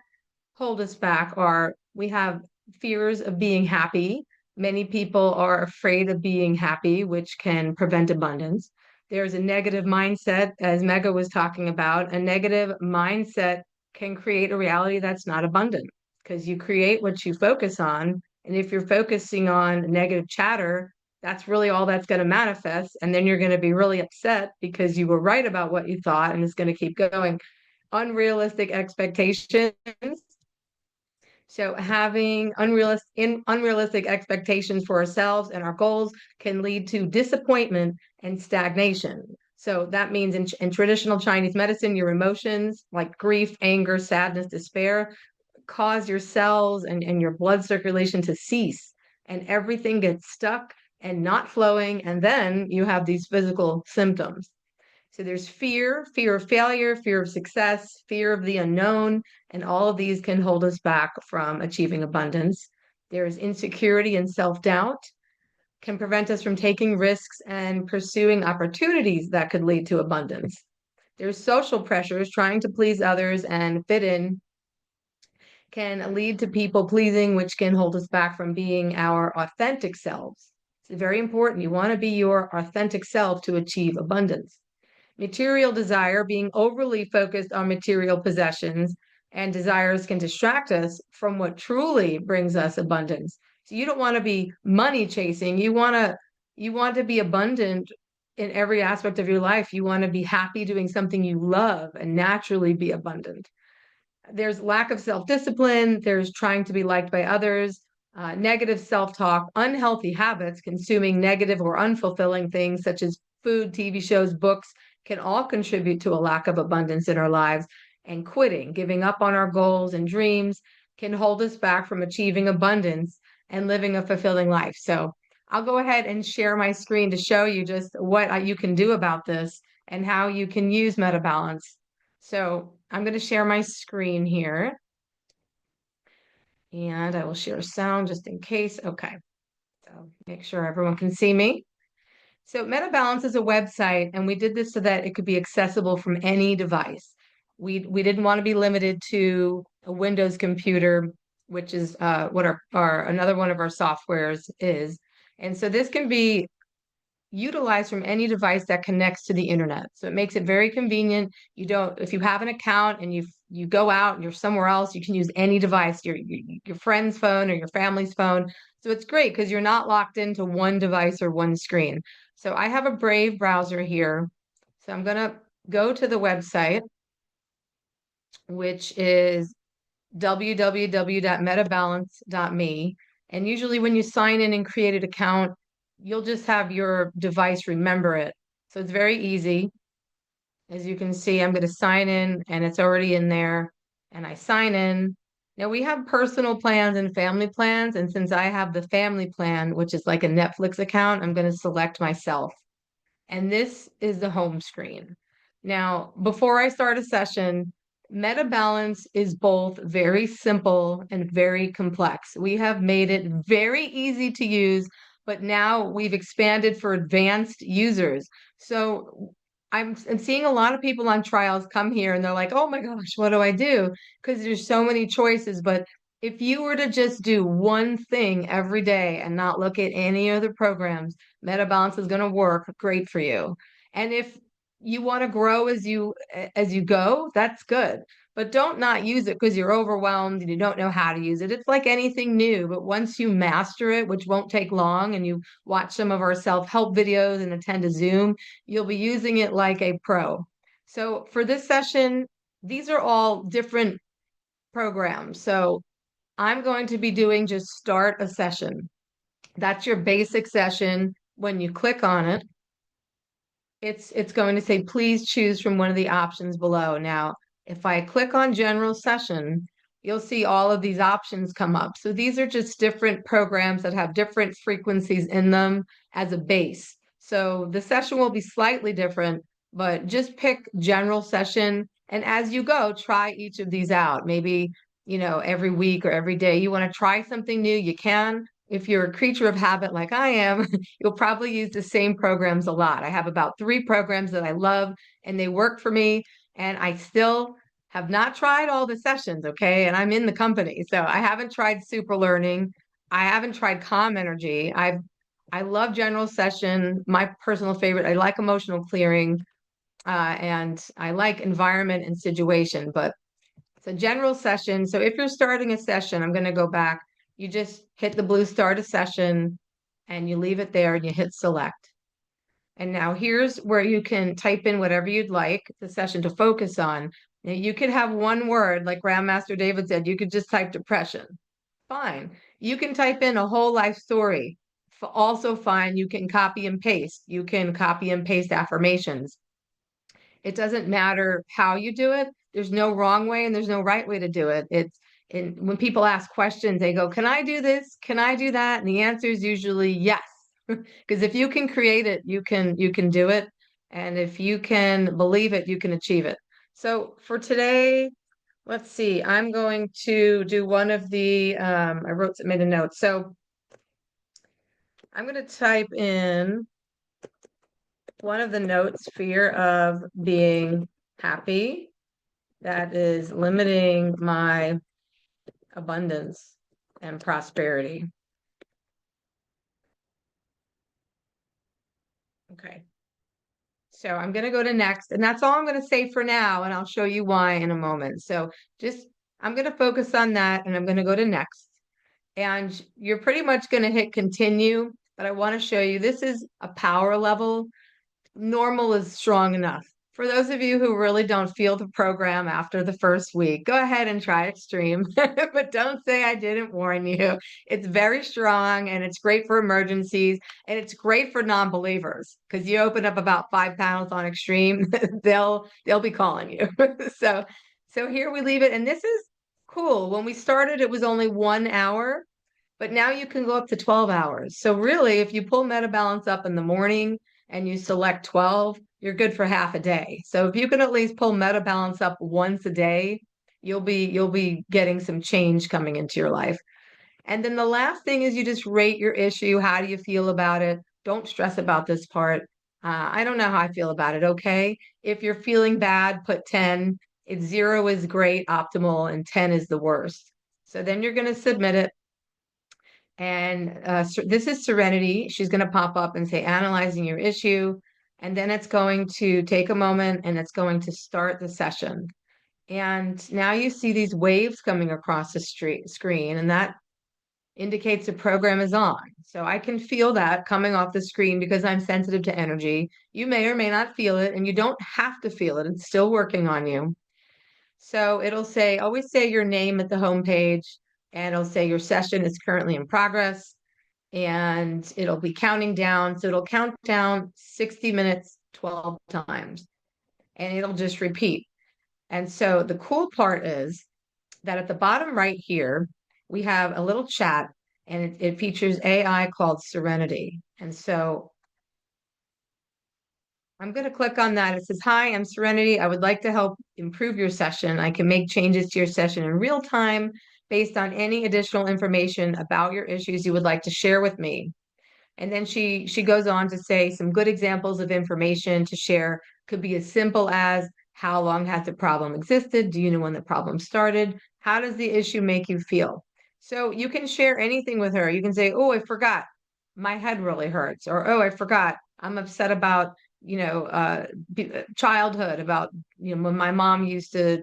hold us back are we have fears of being happy. Many people are afraid of being happy, which can prevent abundance. There's a negative mindset, as Mega was talking about. A negative mindset can create a reality that's not abundant because you create what you focus on. And if you're focusing on negative chatter, that's really all that's going to manifest. And then you're going to be really upset because you were right about what you thought, and it's going to keep going. Unrealistic expectations. So having unrealistic expectations for ourselves and our goals can lead to disappointment and stagnation. So that means in traditional Chinese medicine, your emotions like grief, anger, sadness, despair cause your cells and your blood circulation to cease, and everything gets stuck and not flowing. And then you have these physical symptoms. So there's fear of failure, fear of success, fear of the unknown, and all of these can hold us back from achieving abundance. There's insecurity and self-doubt, can prevent us from taking risks and pursuing opportunities that could lead to abundance. There's social pressures, trying to please others and fit in can lead to people pleasing, which can hold us back from being our authentic selves. It's very important. You want to be your authentic self to achieve abundance. Material desire, being overly focused on material possessions and desires, can distract us from what truly brings us abundance. So you don't want to be money chasing. You want to be abundant in every aspect of your life. You want to be happy doing something you love and naturally be abundant. There's lack of self-discipline. There's trying to be liked by others. Negative self-talk, unhealthy habits, consuming negative or unfulfilling things such as food, TV shows, books, can all contribute to a lack of abundance in our lives. And quitting, giving up on our goals and dreams, can hold us back from achieving abundance and living a fulfilling life. So I'll go ahead and share my screen to show you just what you can do about this and how you can use Meta Balance. So I'm going to share my screen here. And I will share sound just in case. Okay. So make sure everyone can see me. So Meta Balance is a website, and we did this so that it could be accessible from any device. We didn't want to be limited to a Windows computer, which is what our another one of our softwares is. And so this can be utilized from any device that connects to the internet. So it makes it very convenient. If you have an account and you go out and you're somewhere else, you can use any device, your friend's phone or your family's phone. So it's great because you're not locked into one device or one screen. So I have a Brave browser here. So I'm going to go to the website, which is www.metabalance.me. And usually when you sign in and create an account, you'll just have your device remember it. So it's very easy. As you can see, I'm going to sign in and it's already in there, and I sign in. Now we have personal plans and family plans. And since I have the family plan, which is like a Netflix account, I'm going to select myself. And this is the home screen. Now, before I start a session, Meta Balance is both very simple and very complex. We have made it very easy to use, but now we've expanded for advanced users. So I'm seeing a lot of people on trials come here and they're like, oh my gosh, what do I do? Because there's so many choices. But if you were to just do one thing every day and not look at any other programs, Meta Balance is going to work great for you. And if you want to grow as you go, that's good. But don't not use it because you're overwhelmed and you don't know how to use it. It's like anything new, but once you master it, which won't take long, and you watch some of our self-help videos and attend a Zoom, you'll be using it like a pro. So for this session, these are all different programs. So I'm going to be doing just start a session. That's your basic session. When you click on it, it's going to say, please choose from one of the options below. Now, if I click on general session, you'll see all of these options come up. So these are just different programs that have different frequencies in them as a base. So the session will be slightly different, but just pick general session. And as you go, try each of these out. Maybe, every week or every day you want to try something new, you can. If you're a creature of habit like I am, you'll probably use the same programs a lot. I have about 3 programs that I love and they work for me. And I still have not tried all the sessions, okay? And I'm in the company. So I haven't tried super learning. I haven't tried calm energy. I love general session. My personal favorite, I like emotional clearing, and I like environment and situation, but it's a general session. So if you're starting a session, I'm going to go back. You just hit the blue start a session and you leave it there and you hit select. And now here's where you can type in whatever you'd like the session to focus on. Now you could have one word, like Grandmaster David said, you could just type depression. Fine. You can type in a whole life story. Also fine. You can copy and paste. You can copy and paste affirmations. It doesn't matter how you do it. There's no wrong way and there's no right way to do it. When people ask questions, they go, can I do this? Can I do that? And the answer is usually yes. Because if you can create it, you can do it. And if you can believe it, you can achieve it. So for today, let's see, I'm going to do one of the, made a note. So I'm going to type in one of the notes, fear of being happy. That is limiting my abundance and prosperity. Okay. So I'm going to go to next, and that's all I'm going to say for now, and I'll show you why in a moment. So I'm going to focus on that, and I'm going to go to next. And you're pretty much going to hit continue, but I want to show you this is a power level. Normal is strong enough. For those of you who really don't feel the program after the first week, go ahead and try extreme, but don't say I didn't warn you. It's very strong and it's great for emergencies and it's great for non-believers because you open up about 5 panels on extreme, they'll be calling you. So here we leave it. And this is cool. When we started, it was only 1 hour, but now you can go up to 12 hours. So really, if you pull Meta Balance up in the morning and you select 12, you're good for half a day. So if you can at least pull Meta Balance up once a day, you'll be getting some change coming into your life. And then the last thing is you just rate your issue. How do you feel about it? Don't stress about this part. I don't know how I feel about it. Okay. If you're feeling bad, put 10. If 0 is great, optimal, and 10 is the worst. So then you're going to submit it. And this is Serenity. She's going to pop up and say, analyzing your issue. And then it's going to take a moment and it's going to start the session. And now you see these waves coming across the screen, and that indicates the program is on. So I can feel that coming off the screen because I'm sensitive to energy. You may or may not feel it, and you don't have to feel it. It's still working on you. So it'll say, always say your name at the home page, and it'll say your session is currently in progress, and it'll be counting down. So it'll count down 60 minutes, 12 times. and it'll just repeat. And so the cool part is that at the bottom right here, we have a little chat, and it features AI called Serenity. And so I'm going to click on that. It says, "Hi, I'm Serenity. I would like to help improve your session. I can make changes to your session in real time based on any additional information about your issues you would like to share with me." And then she goes on to say some good examples of information to share could be as simple as, how long has the problem existed? Do you know when the problem started? How does the issue make you feel? So you can share anything with her. You can say, "Oh, I forgot. My head really hurts," or, "Oh, I forgot. I'm upset about, childhood, about, when my mom used to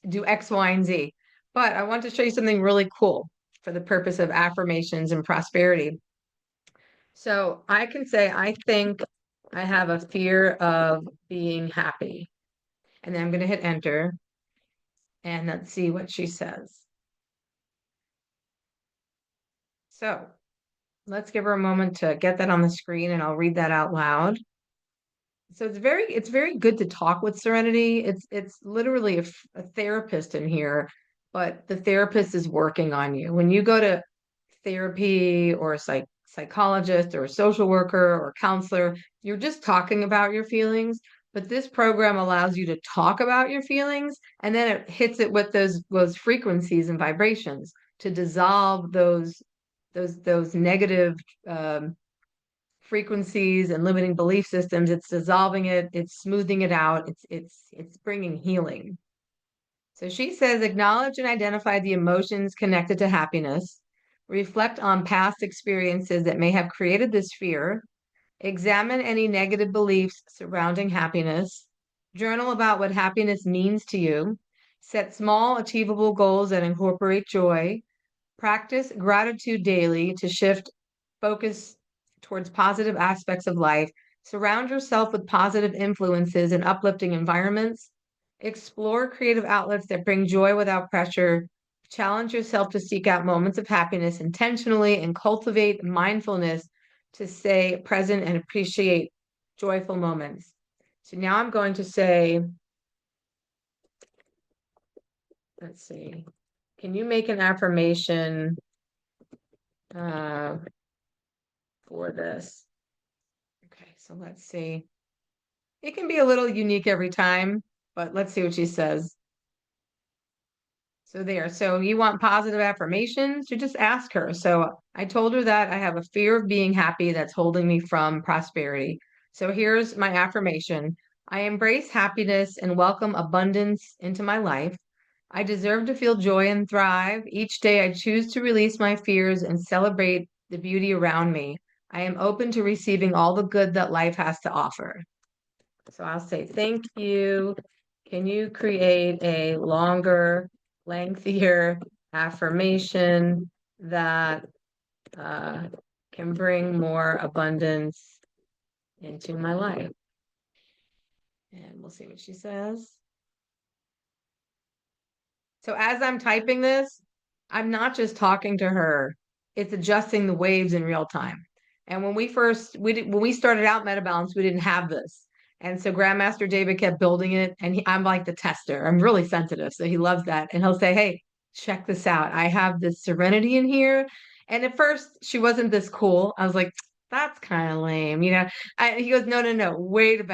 do X, Y, and Z. But I want to show you something really cool for the purpose of affirmations and prosperity." So I can say, "I think I have a fear of being happy." And then I'm going to hit enter, and let's see what she says. So let's give her a moment to get that on the screen, and I'll read that out loud. So it's very good to talk with Serenity. It's literally a therapist in here, but the therapist is working on you. When you go to therapy or a psychologist or a social worker or counselor, you're just talking about your feelings. But this program allows you to talk about your feelings, and then it hits it with those frequencies and vibrations to dissolve those negative frequencies and limiting belief systems. It's dissolving it, it's smoothing it out, it's bringing healing. So she says, "Acknowledge and identify the emotions connected to happiness. Reflect on past experiences that may have created this fear. Examine any negative beliefs surrounding happiness. Journal about what happiness means to you. Set small, achievable goals that incorporate joy. Practice gratitude daily to shift focus towards positive aspects of life. Surround yourself with positive influences and uplifting environments. Explore creative outlets that bring joy without pressure. Challenge yourself to seek out moments of happiness intentionally, and cultivate mindfulness to stay present and appreciate joyful moments." So now I'm going to say, let's see, "Can you make an affirmation for this?" Okay, so let's see. It can be a little unique every time, but let's see what she says. So there. So you want positive affirmations? You just ask her. So I told her that I have a fear of being happy that's holding me from prosperity. So here's my affirmation. "I embrace happiness and welcome abundance into my life. I deserve to feel joy and thrive. Each day I choose to release my fears and celebrate the beauty around me. I am open to receiving all the good that life has to offer." So I'll say, "Thank you. Can you create a longer, lengthier affirmation that can bring more abundance into my life?" And we'll see what she says. So as I'm typing this, I'm not just talking to her, it's adjusting the waves in real time. And when we started out MetaBalance, we didn't have this. And so Grandmaster David kept building it, and I'm like the tester. I'm really sensitive, so he loves that. And he'll say, "Hey, check this out. I have this Serenity in here." And at first, she wasn't this cool. I was like, "That's kind of lame," he goes, "No, no, no. Wait,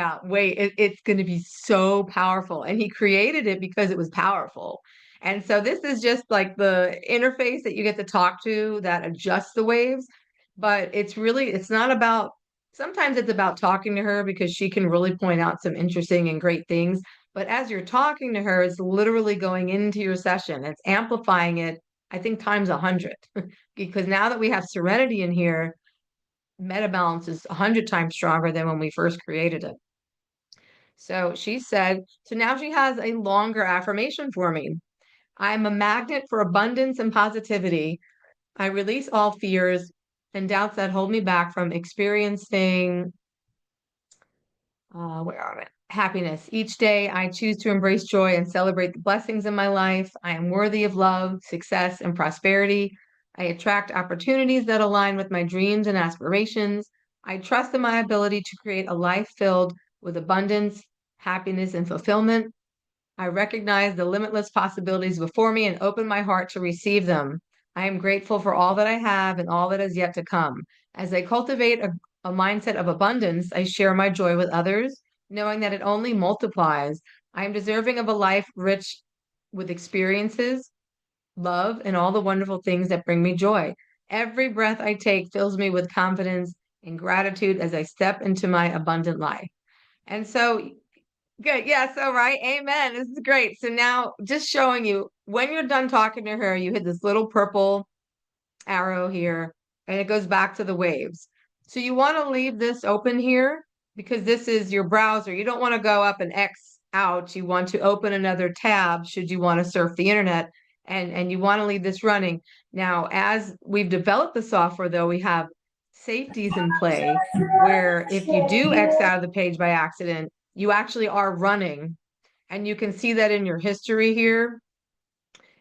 it's going to be so powerful." And he created it because it was powerful. And so this is just like the interface that you get to talk to that adjusts the waves. But it's not about, sometimes it's about talking to her because she can really point out some interesting and great things. But as you're talking to her, it's literally going into your session. It's amplifying it, I think, times 100. Because now that we have Serenity in here, MetaBalance is 100 times stronger than when we first created it. So she said, so now she has a longer affirmation for me. "I'm a magnet for abundance and positivity. I release all fears and doubts that hold me back from experiencing happiness. Each day, I choose to embrace joy and celebrate the blessings in my life. I am worthy of love, success, and prosperity. I attract opportunities that align with my dreams and aspirations. I trust in my ability to create a life filled with abundance happiness, and fulfillment. I recognize the limitless possibilities before me and open my heart to receive them. I am grateful for all that I have and all that is yet to come. As I cultivate a mindset of abundance, I share my joy with others, knowing that it only multiplies. I am deserving of a life rich with experiences, love, and all the wonderful things that bring me joy. Every breath I take fills me with confidence and gratitude as I step into my abundant life. And so, good. Yeah. So, right. Amen. This is great. So now just showing you when you're done talking to her, you hit this little purple arrow here and it goes back to the waves. So you want to leave this open here because this is your browser. You don't want to go up and X out. You want to open another tab should you want to surf the internet, and you want to leave this running. Now, as we've developed the software, though, we have safeties in play where if you do X out of the page by accident, you actually are running. And you can see that in your history here,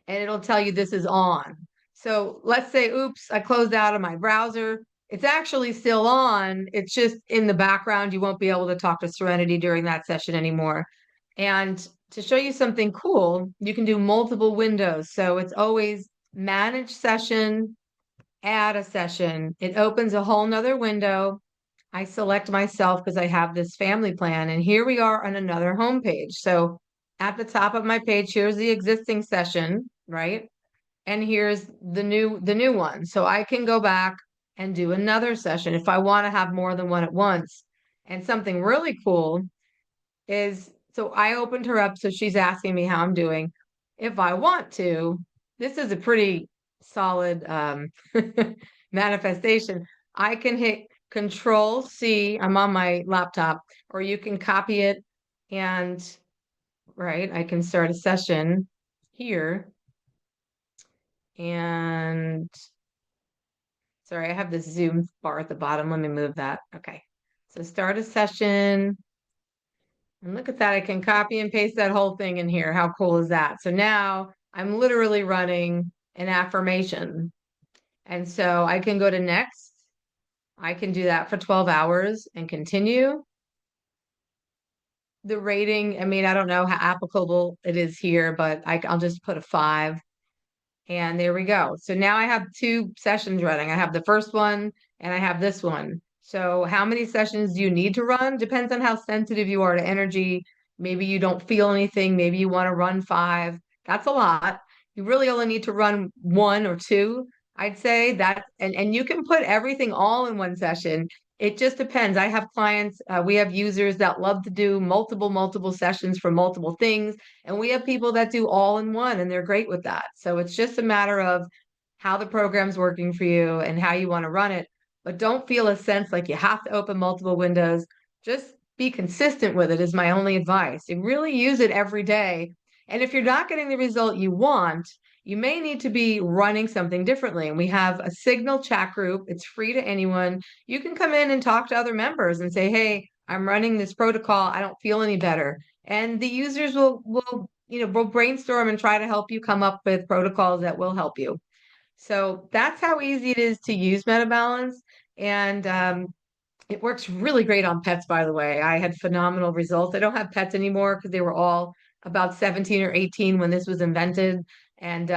and it'll tell you this is on. So let's say, oops, I closed out of my browser. It's actually still on. It's just in the background. You won't be able to talk to Serenity during that session anymore. And to show you something cool, you can do multiple windows. So it's always manage session, add a session. It opens a whole nother window. I select myself because I have this family plan. And here we are on another homepage. So at the top of my page, here's the existing session, right? And here's the new one. So I can go back and do another session if I want to have more than one at once. And something really cool is, so I opened her up, so she's asking me how I'm doing. If I want to, this is a pretty solid manifestation. I can hit Control C, I'm on my laptop, or you can copy it and, right, I can start a session here. And sorry, I have this Zoom bar at the bottom. Let me move that. Okay. So start a session. And look at that. I can copy and paste that whole thing in here. How cool is that? So now I'm literally running an affirmation. And so I can go to next. I can do that for 12 hours and continue. The rating, I mean, I don't know how applicable it is here, but I'll just put a 5. And there we go. So now I have 2 sessions running. I have the first one and I have this one. So how many sessions do you need to run? Depends on how sensitive you are to energy. Maybe you don't feel anything. Maybe you want to run 5. That's a lot. You really only need to run 1 or 2. I'd say that, and you can put everything all in one session. It just depends. I have clients, we have users that love to do multiple sessions for multiple things. And we have people that do all in one and they're great with that. So it's just a matter of how the program's working for you and how you want to run it. But don't feel a sense like you have to open multiple windows. Just be consistent with it is my only advice. And really use it every day. And if you're not getting the result you want, you may need to be running something differently. And we have a Signal chat group. It's free to anyone. You can come in and talk to other members and say, hey, I'm running this protocol. I don't feel any better. And the users will brainstorm and try to help you come up with protocols that will help you. So that's how easy it is to use MetaBalance. And it works really great on pets, by the way. I had phenomenal results. I don't have pets anymore because they were all about 17 or 18 when this was invented. And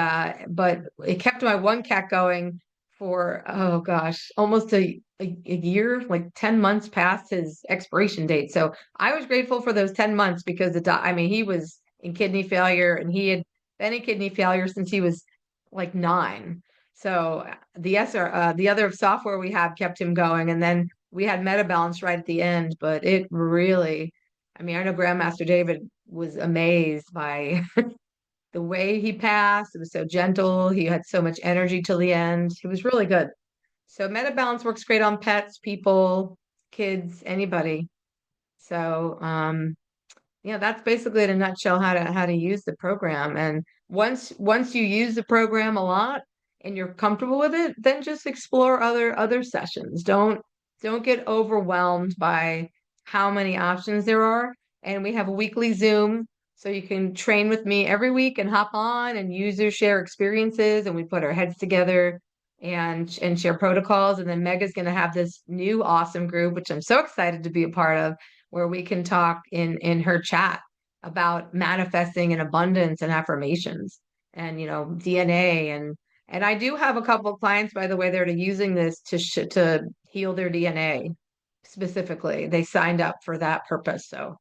but it kept my one cat going for, oh gosh, almost a year, like 10 months past his expiration date. So I was grateful for those 10 months because I mean, he was in kidney failure and he had been in kidney failure since he was like 9. So the other software we have kept him going. And then we had MetaBalance right at the end, but it really, I mean, I know Grandmaster David was amazed by the way he passed. It was so gentle. He had so much energy till the end. It was really good. So MetaBalance works great on pets, people, kids, anybody. So yeah, that's basically in a nutshell how to use the program. And once you use the program a lot and you're comfortable with it, then just explore other sessions. Don't get overwhelmed by how many options there are. And we have a weekly Zoom, so you can train with me every week and hop on and users share experiences, and we put our heads together and share protocols. And then Mega's going to have this new awesome group, which I'm so excited to be a part of, where we can talk in her chat about manifesting in abundance and affirmations and, DNA. And I do have a couple of clients, by the way, that are using this to heal their DNA specifically. They signed up for that purpose. So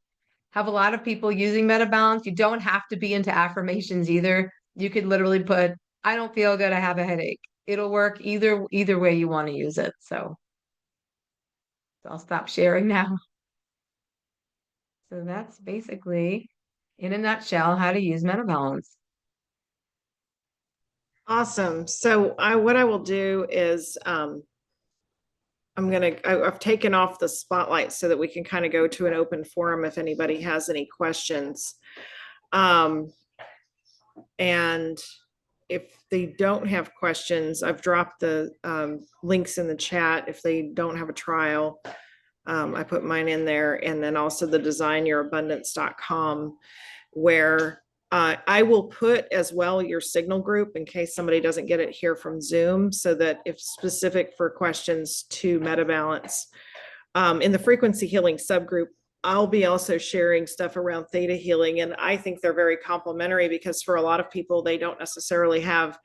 have a lot of people using MetaBalance. You don't have to be into affirmations either. You could literally put, I don't feel good, I have a headache. It'll work either way you want to use it. So I'll stop sharing now. So that's basically, in a nutshell, how to use MetaBalance. Awesome. So what I will do is I've taken off the spotlight so that we can kind of go to an open forum if anybody has any questions. And if they don't have questions, I've dropped the links in the chat. If they don't have a trial, I put mine in there, and then also the designyourabundance.com, where I will put as well your signal group in case somebody doesn't get it here from Zoom, so that if specific for questions to MetaBalance, in the frequency healing subgroup, I'll be also sharing stuff around theta healing. And I think they're very complementary because for a lot of people, they don't necessarily have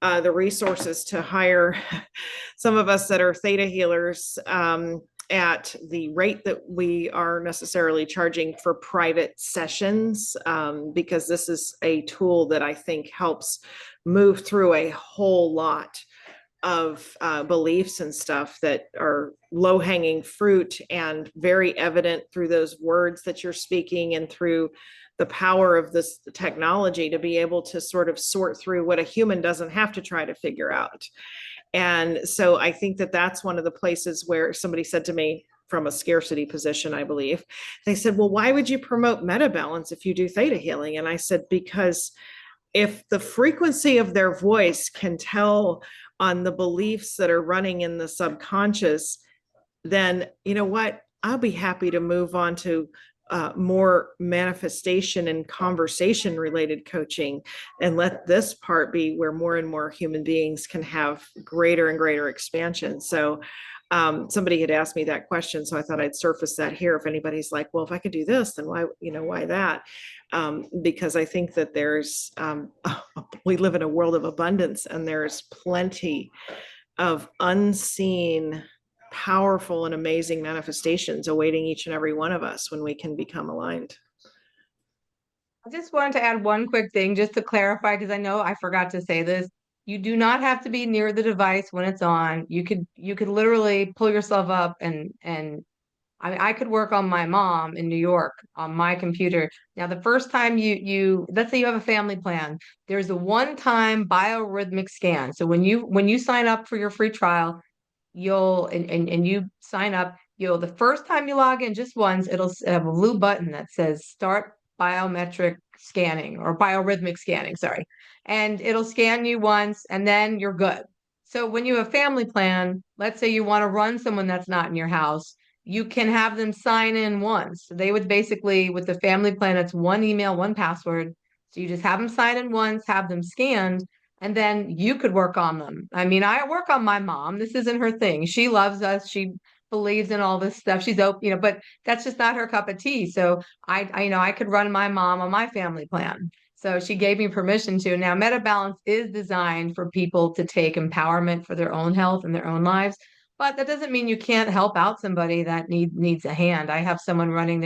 the resources to hire some of us that are theta healers at the rate that we are necessarily charging for private sessions, because this is a tool that I think helps move through a whole lot of beliefs and stuff that are low-hanging fruit and very evident through those words that you're speaking and through the power of this technology to be able to sort of sort through what a human doesn't have to try to figure out. And so I think that that's one of the places where somebody said to me, from a scarcity position, I believe, they said, well, why would you promote MetaBalance if you do theta healing? And I said, because if the frequency of their voice can tell on the beliefs that are running in the subconscious, then you know what? I'll be happy to move on to more manifestation and conversation related coaching, and let this part be where more and more human beings can have greater and greater expansion. So somebody had asked me that question, so I thought I'd surface that here. If anybody's like, well, if I could do this, then why that? Because I think that there's, we live in a world of abundance, and there's plenty of unseen, powerful and amazing manifestations awaiting each and every one of us when we can become aligned. I just wanted to add one quick thing just to clarify, because I know I forgot to say this. You do not have to be near the device when it's on. You could literally pull yourself up and I could work on my mom in New York on my computer. Now, the first time you let's say you have a family plan, there's a one-time biorhythmic scan. So when you sign up for your free trial, and you sign up, the first time you log in just once, it'll have a blue button that says start biometric scanning or biorhythmic scanning, sorry. And it'll scan you once and then you're good. So when you have a family plan, let's say you want to run someone that's not in your house, you can have them sign in once. So they would basically, with the family plan, it's one email, one password. So you just have them sign in once, have them scanned, and then you could work on them. I mean, I work on my mom. This isn't her thing. She loves us. She believes in all this stuff. She's open, but that's just not her cup of tea. So I could run my mom on my family plan. So she gave me permission to. Now, MetaBalance is designed for people to take empowerment for their own health and their own lives. But that doesn't mean you can't help out somebody that needs a hand. I have someone running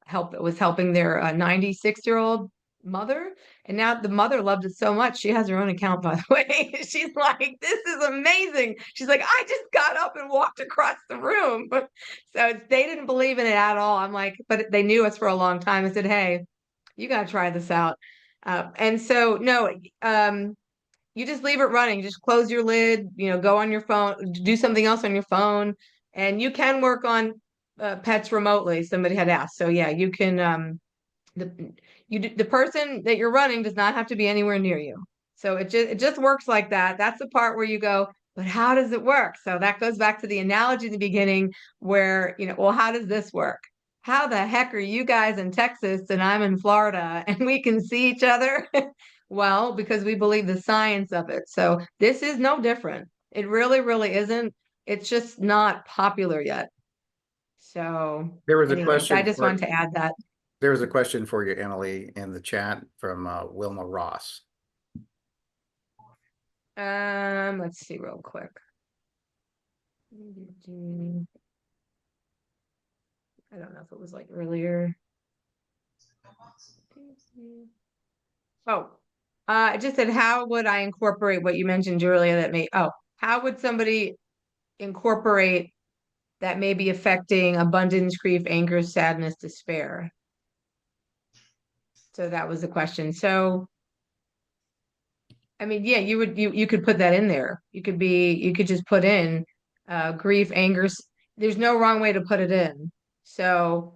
helping their 96-year-old mother. And now the mother loved it so much, she has her own account, by the way. She's like, this is amazing. She's like, I just got up and walked across the room. So they didn't believe in it at all. I'm like, but they knew us for a long time. I said, hey, you got to try this out. And so, no, you just leave it running. Just close your lid, go on your phone, do something else on your phone. And you can work on pets remotely. Somebody had asked. So yeah, you can, the person that you're running does not have to be anywhere near you. So it just works like that. That's the part where you go, but how does it work? So that goes back to the analogy in the beginning where, well, how does this work? How the heck are you guys in Texas and I'm in Florida and we can see each other? Well, because we believe the science of it. So this is no different. It really, really isn't. It's just not popular yet. So There was a anyways, I question just for, wanted to add that. there was a question for you, Annalee, in the chat from Wilma Ross. Let's see real quick. I don't know if it was like earlier. Oh, I just said, how would I incorporate what you mentioned earlier that how would somebody incorporate that may be affecting abundance, grief, anger, sadness, despair? So that was the question. So, I mean, yeah, you could put that in there. You could just put in grief, anger. There's no wrong way to put it in. So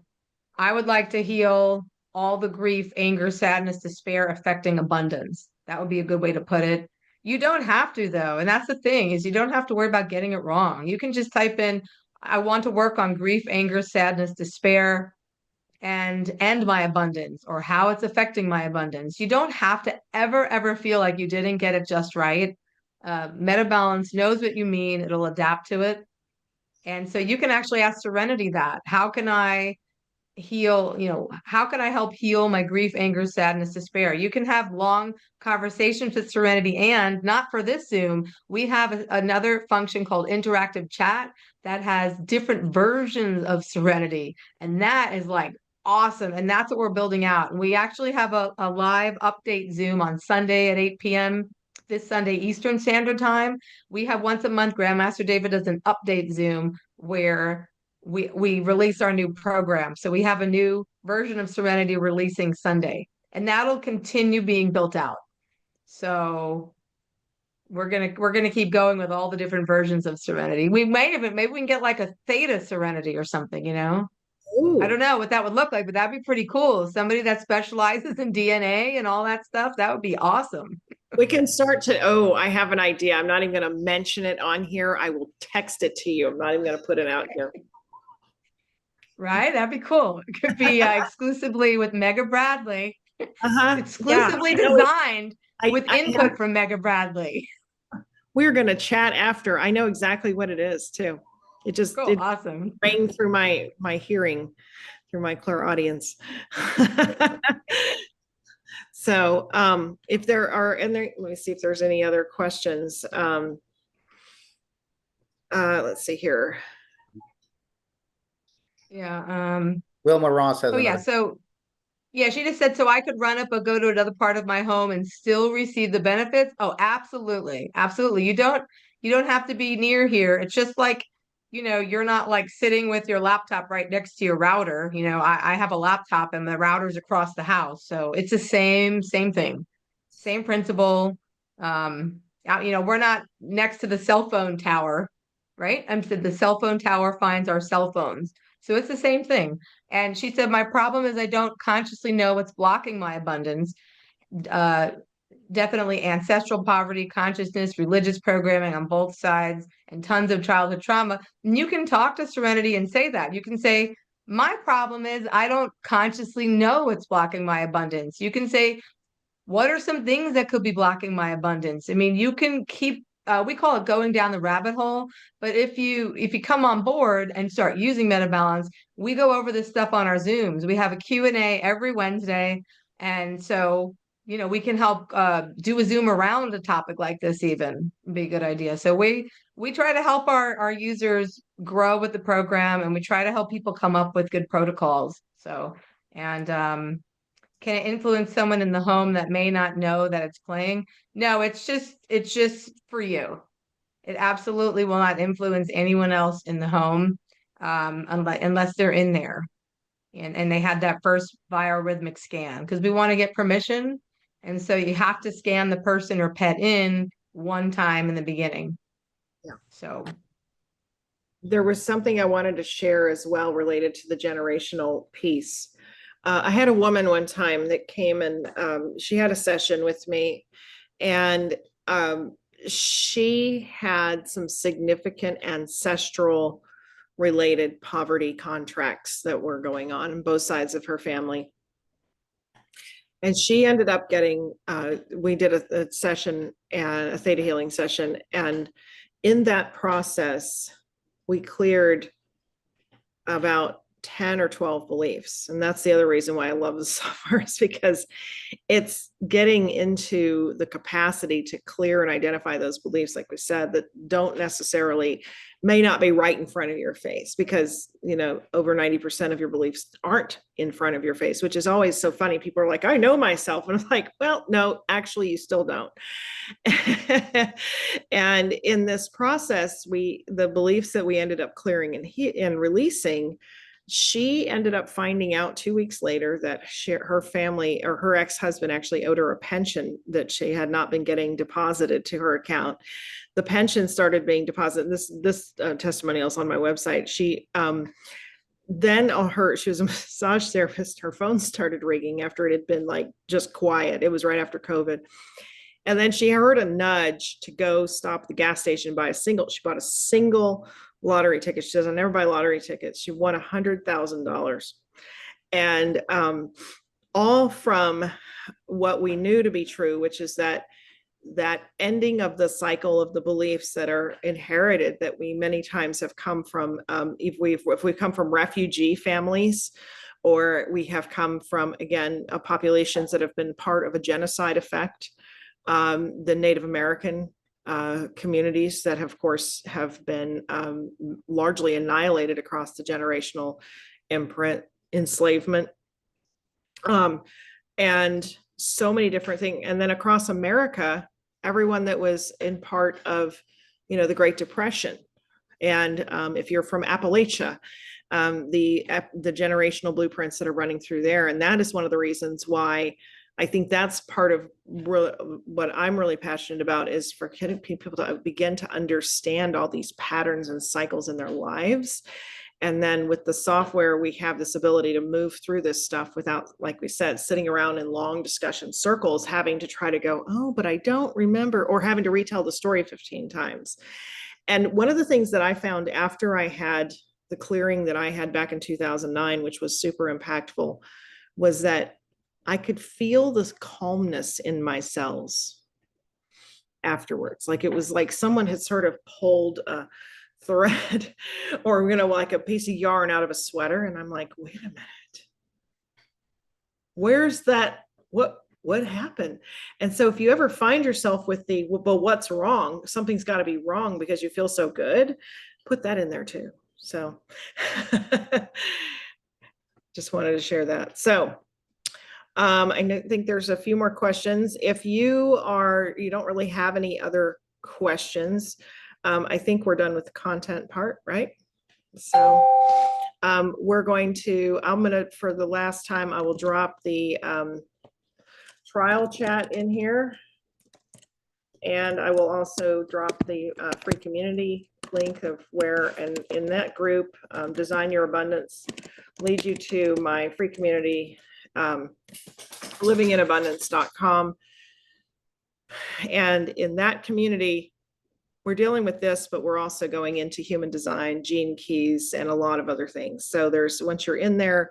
I would like to heal all the grief, anger, sadness, despair affecting abundance. That would be a good way to put it. You don't have to, though. And that's the thing, is you don't have to worry about getting it wrong. You can just type in, I want to work on grief, anger, sadness, despair, and end my abundance, or how it's affecting my abundance. You don't have to ever feel like you didn't get it just right. Metabalance knows what you mean. It'll adapt to it. And so you can actually ask Serenity that. How can I heal, how can I help heal my grief, anger, sadness, despair? You can have long conversations with Serenity, and not for this Zoom, we have another function called interactive chat that has different versions of Serenity. And that is like awesome. And that's what we're building out. And we actually have a live update Zoom on Sunday at 8 p.m. this Sunday, Eastern Standard Time. We have once a month, Grandmaster David does an update Zoom where we release our new program. So we have a new version of Serenity releasing Sunday, and that'll continue being built out. So we're gonna keep going with all the different versions of Serenity. We may even maybe we can get like a Theta Serenity or something, Ooh. I don't know what that would look like, but that'd be pretty cool. Somebody that specializes in DNA and all that stuff, that would be awesome. We can start to, oh, I have an idea. I'm not even going to mention it on here. I will text it to you. I'm not even going to put it out here. Right? That'd be cool. It could be exclusively with Mega Bradley. Exclusively designed with input from Mega Bradley. We're going to chat after. I know exactly what it is too. It just cool. Awesome. Rang through my hearing, through my clairaudience. So if there are, let me see if there's any other questions. Let's see here. Yeah. Wilma Ross has. Oh yeah. So yeah, she just said, so I could run up or go to another part of my home and still receive the benefits. Oh, absolutely. Absolutely. You don't have to be near here. It's just like, you're not like sitting with your laptop right next to your router. I have a laptop and the router's across the house. So it's the same thing, same principle. We're not next to the cell phone tower, right? The cell phone tower finds our cell phones. So it's the same thing. And she said, my problem is I don't consciously know what's blocking my abundance. Definitely ancestral poverty, consciousness, religious programming on both sides, and tons of childhood trauma. And you can talk to Serenity and say that. You can say, my problem is I don't consciously know what's blocking my abundance. You can say, what are some things that could be blocking my abundance? I mean, you can keep we call it going down the rabbit hole. But if you come on board and start using Metabalance, we go over this stuff on our Zooms. We have a Q&A every Wednesday. And so, we can help do a Zoom around a topic like this even. Be a good idea. So we try to help our users grow with the program, and we try to help people come up with good protocols. So, and can it influence someone in the home that may not know that it's playing? No, it's just for you. It absolutely will not influence anyone else in the home unless they're in there and they had that first biorhythmic scan, because we want to get permission. And so you have to scan the person or pet in one time in the beginning. Yeah. So there was something I wanted to share as well related to the generational piece. I had a woman one time that came and she had a session with me, and she had some significant ancestral related poverty contracts that were going on both sides of her family. And she ended up getting, we did a session, and a theta healing session. And in that process, we cleared about 10 or 12 beliefs. And that's the other reason why I love the software, is because it's getting into the capacity to clear and identify those beliefs, like we said, that don't necessarily, may not be right in front of your face, because, over 90% of your beliefs aren't in front of your face, which is always so funny. People are like, I know myself. And I'm like, well, no, actually, you still don't. And in this process, the beliefs that we ended up clearing and releasing, she ended up finding out 2 weeks later that her family, or her ex-husband, actually owed her a pension that she had not been getting deposited to her account. The pension started being deposited. This testimonial is on my website. She she was a massage therapist. Her phone started ringing after it had been like just quiet. It was right after COVID. And then she heard a nudge to go stop at the gas station and she bought a single lottery ticket. She says, I never buy lottery tickets. She won $100,000. And all from what we knew to be true, which is that ending of the cycle of the beliefs that are inherited, that we many times have come from, if we've come from refugee families, or we have come from, again, populations that have been part of a genocide effect, the Native American communities that of course have been largely annihilated across the generational imprint, enslavement, and so many different things. And then across America, everyone that was in part of, the Great Depression. And if you're from Appalachia, the generational blueprints that are running through there. And that is one of the reasons why I think that's part of what I'm really passionate about, is for getting people to begin to understand all these patterns and cycles in their lives. And then with the software, we have this ability to move through this stuff without, like we said, sitting around in long discussion circles, having to try to go, oh, but I don't remember, or having to retell the story 15 times. And one of the things that I found after I had the clearing that I had back in 2009, which was super impactful, was that I could feel this calmness in my cells afterwards. Like it was like someone had sort of pulled a thread or, like a piece of yarn out of a sweater. And I'm like, wait a minute, where's that? What happened? And so if you ever find yourself with but what's wrong? Something's got to be wrong because you feel so good. Put that in there too. So just wanted to share that. So I think there's a few more questions. If you don't really have any other questions, I think we're done with the content part, right? So for the last time, I will drop the trial chat in here. And I will also drop the free community link of where, and in that group, Design Your Abundance leads you to my free community, livinginabundance.com. And in that community, we're dealing with this, but we're also going into human design, gene keys, and a lot of other things. So once you're in there,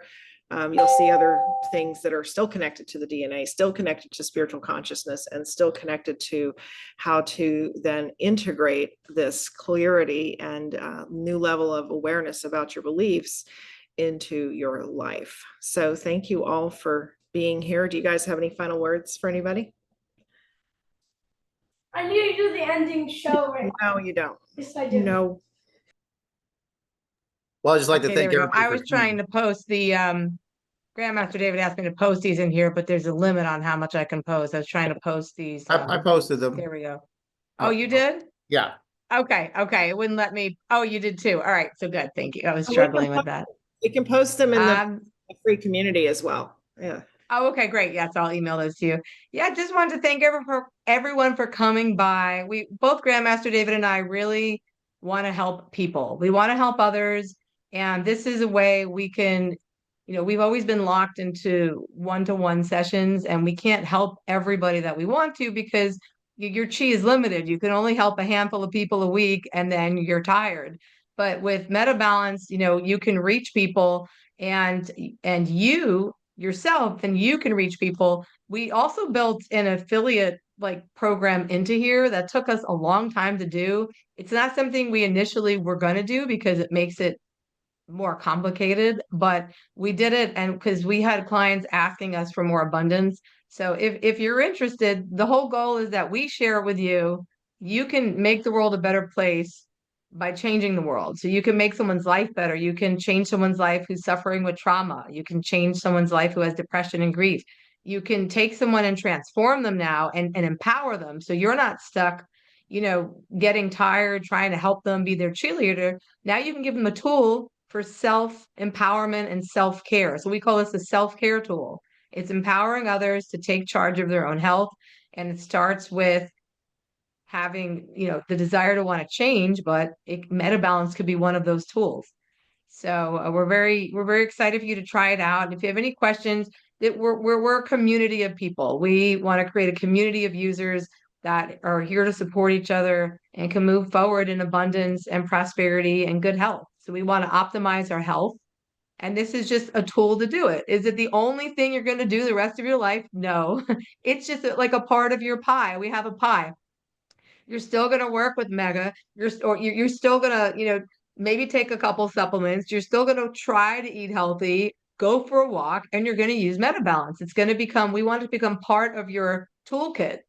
you'll see other things that are still connected to the DNA, still connected to spiritual consciousness, and still connected to how to then integrate this clarity and new level of awareness about your beliefs into your life. So thank you all for being here. Do you guys have any final words for anybody? I need to do the ending show right now. No, you don't. Yes, I do. No. Well, I'd just like Okay, to thank there we go. everybody. I was trying to post the Grandmaster David asked me to post these in here, but there's a limit on how much I can post. I was trying to post these. I posted them. There we go. Oh, you did? Yeah. Okay. It wouldn't let me. Oh, you did too. All right. So good. Thank you. I was struggling with that. You can post them in the free community as well. Yeah. Oh, okay, great. Yes, I'll email those to you. Yeah, just wanted to thank everyone for coming by. We both, Grandmaster David and I, really want to help people. We want to help others. And this is a way we can, we've always been locked into one-to-one sessions, and we can't help everybody that we want to because your chi is limited. You can only help a handful of people a week, and then you're tired. But with Meta Balance, you can reach people, and you yourself, and you can reach people. We also built an affiliate program into here that took us a long time to do. It's not something we initially were going to do because it makes it more complicated, but we did it, and because we had clients asking us for more abundance. So if you're interested, the whole goal is that we share with you, you can make the world a better place by changing the world. So you can make someone's life better. You can change someone's life who's suffering with trauma. You can change someone's life who has depression and grief. You can take someone and transform them now and empower them. So you're not stuck, getting tired, trying to help them be their cheerleader. Now you can give them a tool for self-empowerment and self-care. So we call this a self-care tool. It's empowering others to take charge of their own health. And it starts with having, the desire to want to change, but MetaBalance could be one of those tools. So we're very excited for you to try it out. And if you have any questions, we're a community of people. We want to create a community of users that are here to support each other and can move forward in abundance and prosperity and good health. So we want to optimize our health. And this is just a tool to do it. Is it the only thing you're going to do the rest of your life? No, it's just like a part of your pie. We have a pie. You're still going to work with Mega. You're still going to, maybe take a couple supplements. You're still going to try to eat healthy, go for a walk, and you're going to use MetaBalance. It's going to become, we want it to become part of your toolkit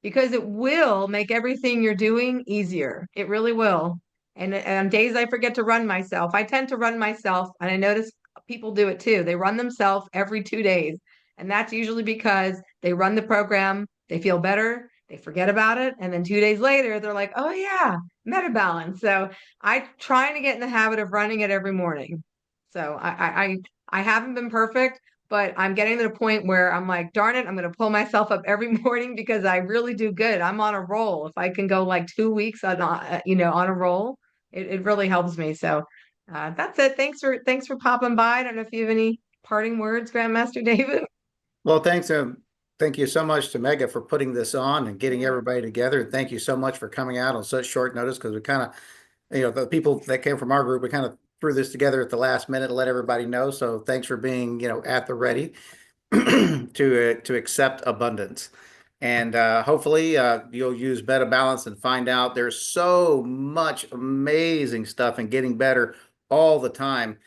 because it will make everything you're doing easier. It really will. And on days I forget to run myself, I tend to run myself, and I notice people do it too. They run themselves every 2 days. And that's usually because they run the program, they feel better, they forget about it, and then 2 days later, they're like, oh yeah, MetaBalance. So I try to get in the habit of running it every morning. So I haven't been perfect, but I'm getting to the point where I'm like, darn it, I'm going to pull myself up every morning because I really do good. I'm on a roll. If I can go like 2 weeks on a roll, it really helps me. So that's it. Thanks for popping by. I don't know if you have any parting words, Grandmaster David. Well, thank you so much to Mega for putting this on and getting everybody together. And thank you so much for coming out on such short notice because we kind of, the people that came from our group, we kind of threw this together at the last minute to let everybody know. So thanks for being, at the ready to accept abundance. And hopefully you'll use MetaBalance and find out there's so much amazing stuff and getting better all the time.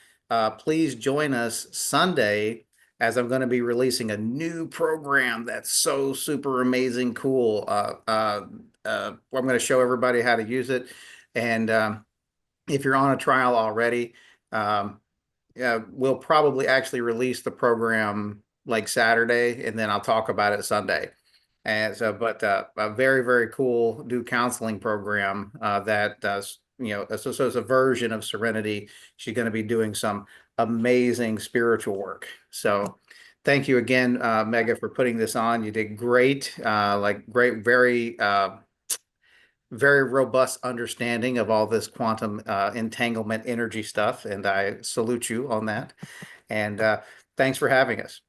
Please join us Sunday as I'm going to be releasing a new program that's so super amazing cool. I'm going to show everybody how to use it. And if you're on a trial already, we'll probably actually release the program like Saturday, and then I'll talk about it Sunday. And so, but a very, very cool new counseling program that does, so it's a version of Serenity. She's going to be doing some amazing spiritual work. So thank you again, Mega, for putting this on. You did great, very, very robust understanding of all this quantum entanglement energy stuff. And I salute you on that. And thanks for having us.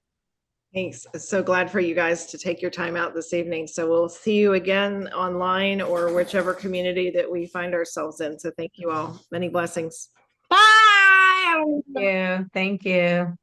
Thanks. So glad for you guys to take your time out this evening. So we'll see you again online or whichever community that we find ourselves in. So thank you all. Many blessings. Bye. Thank you.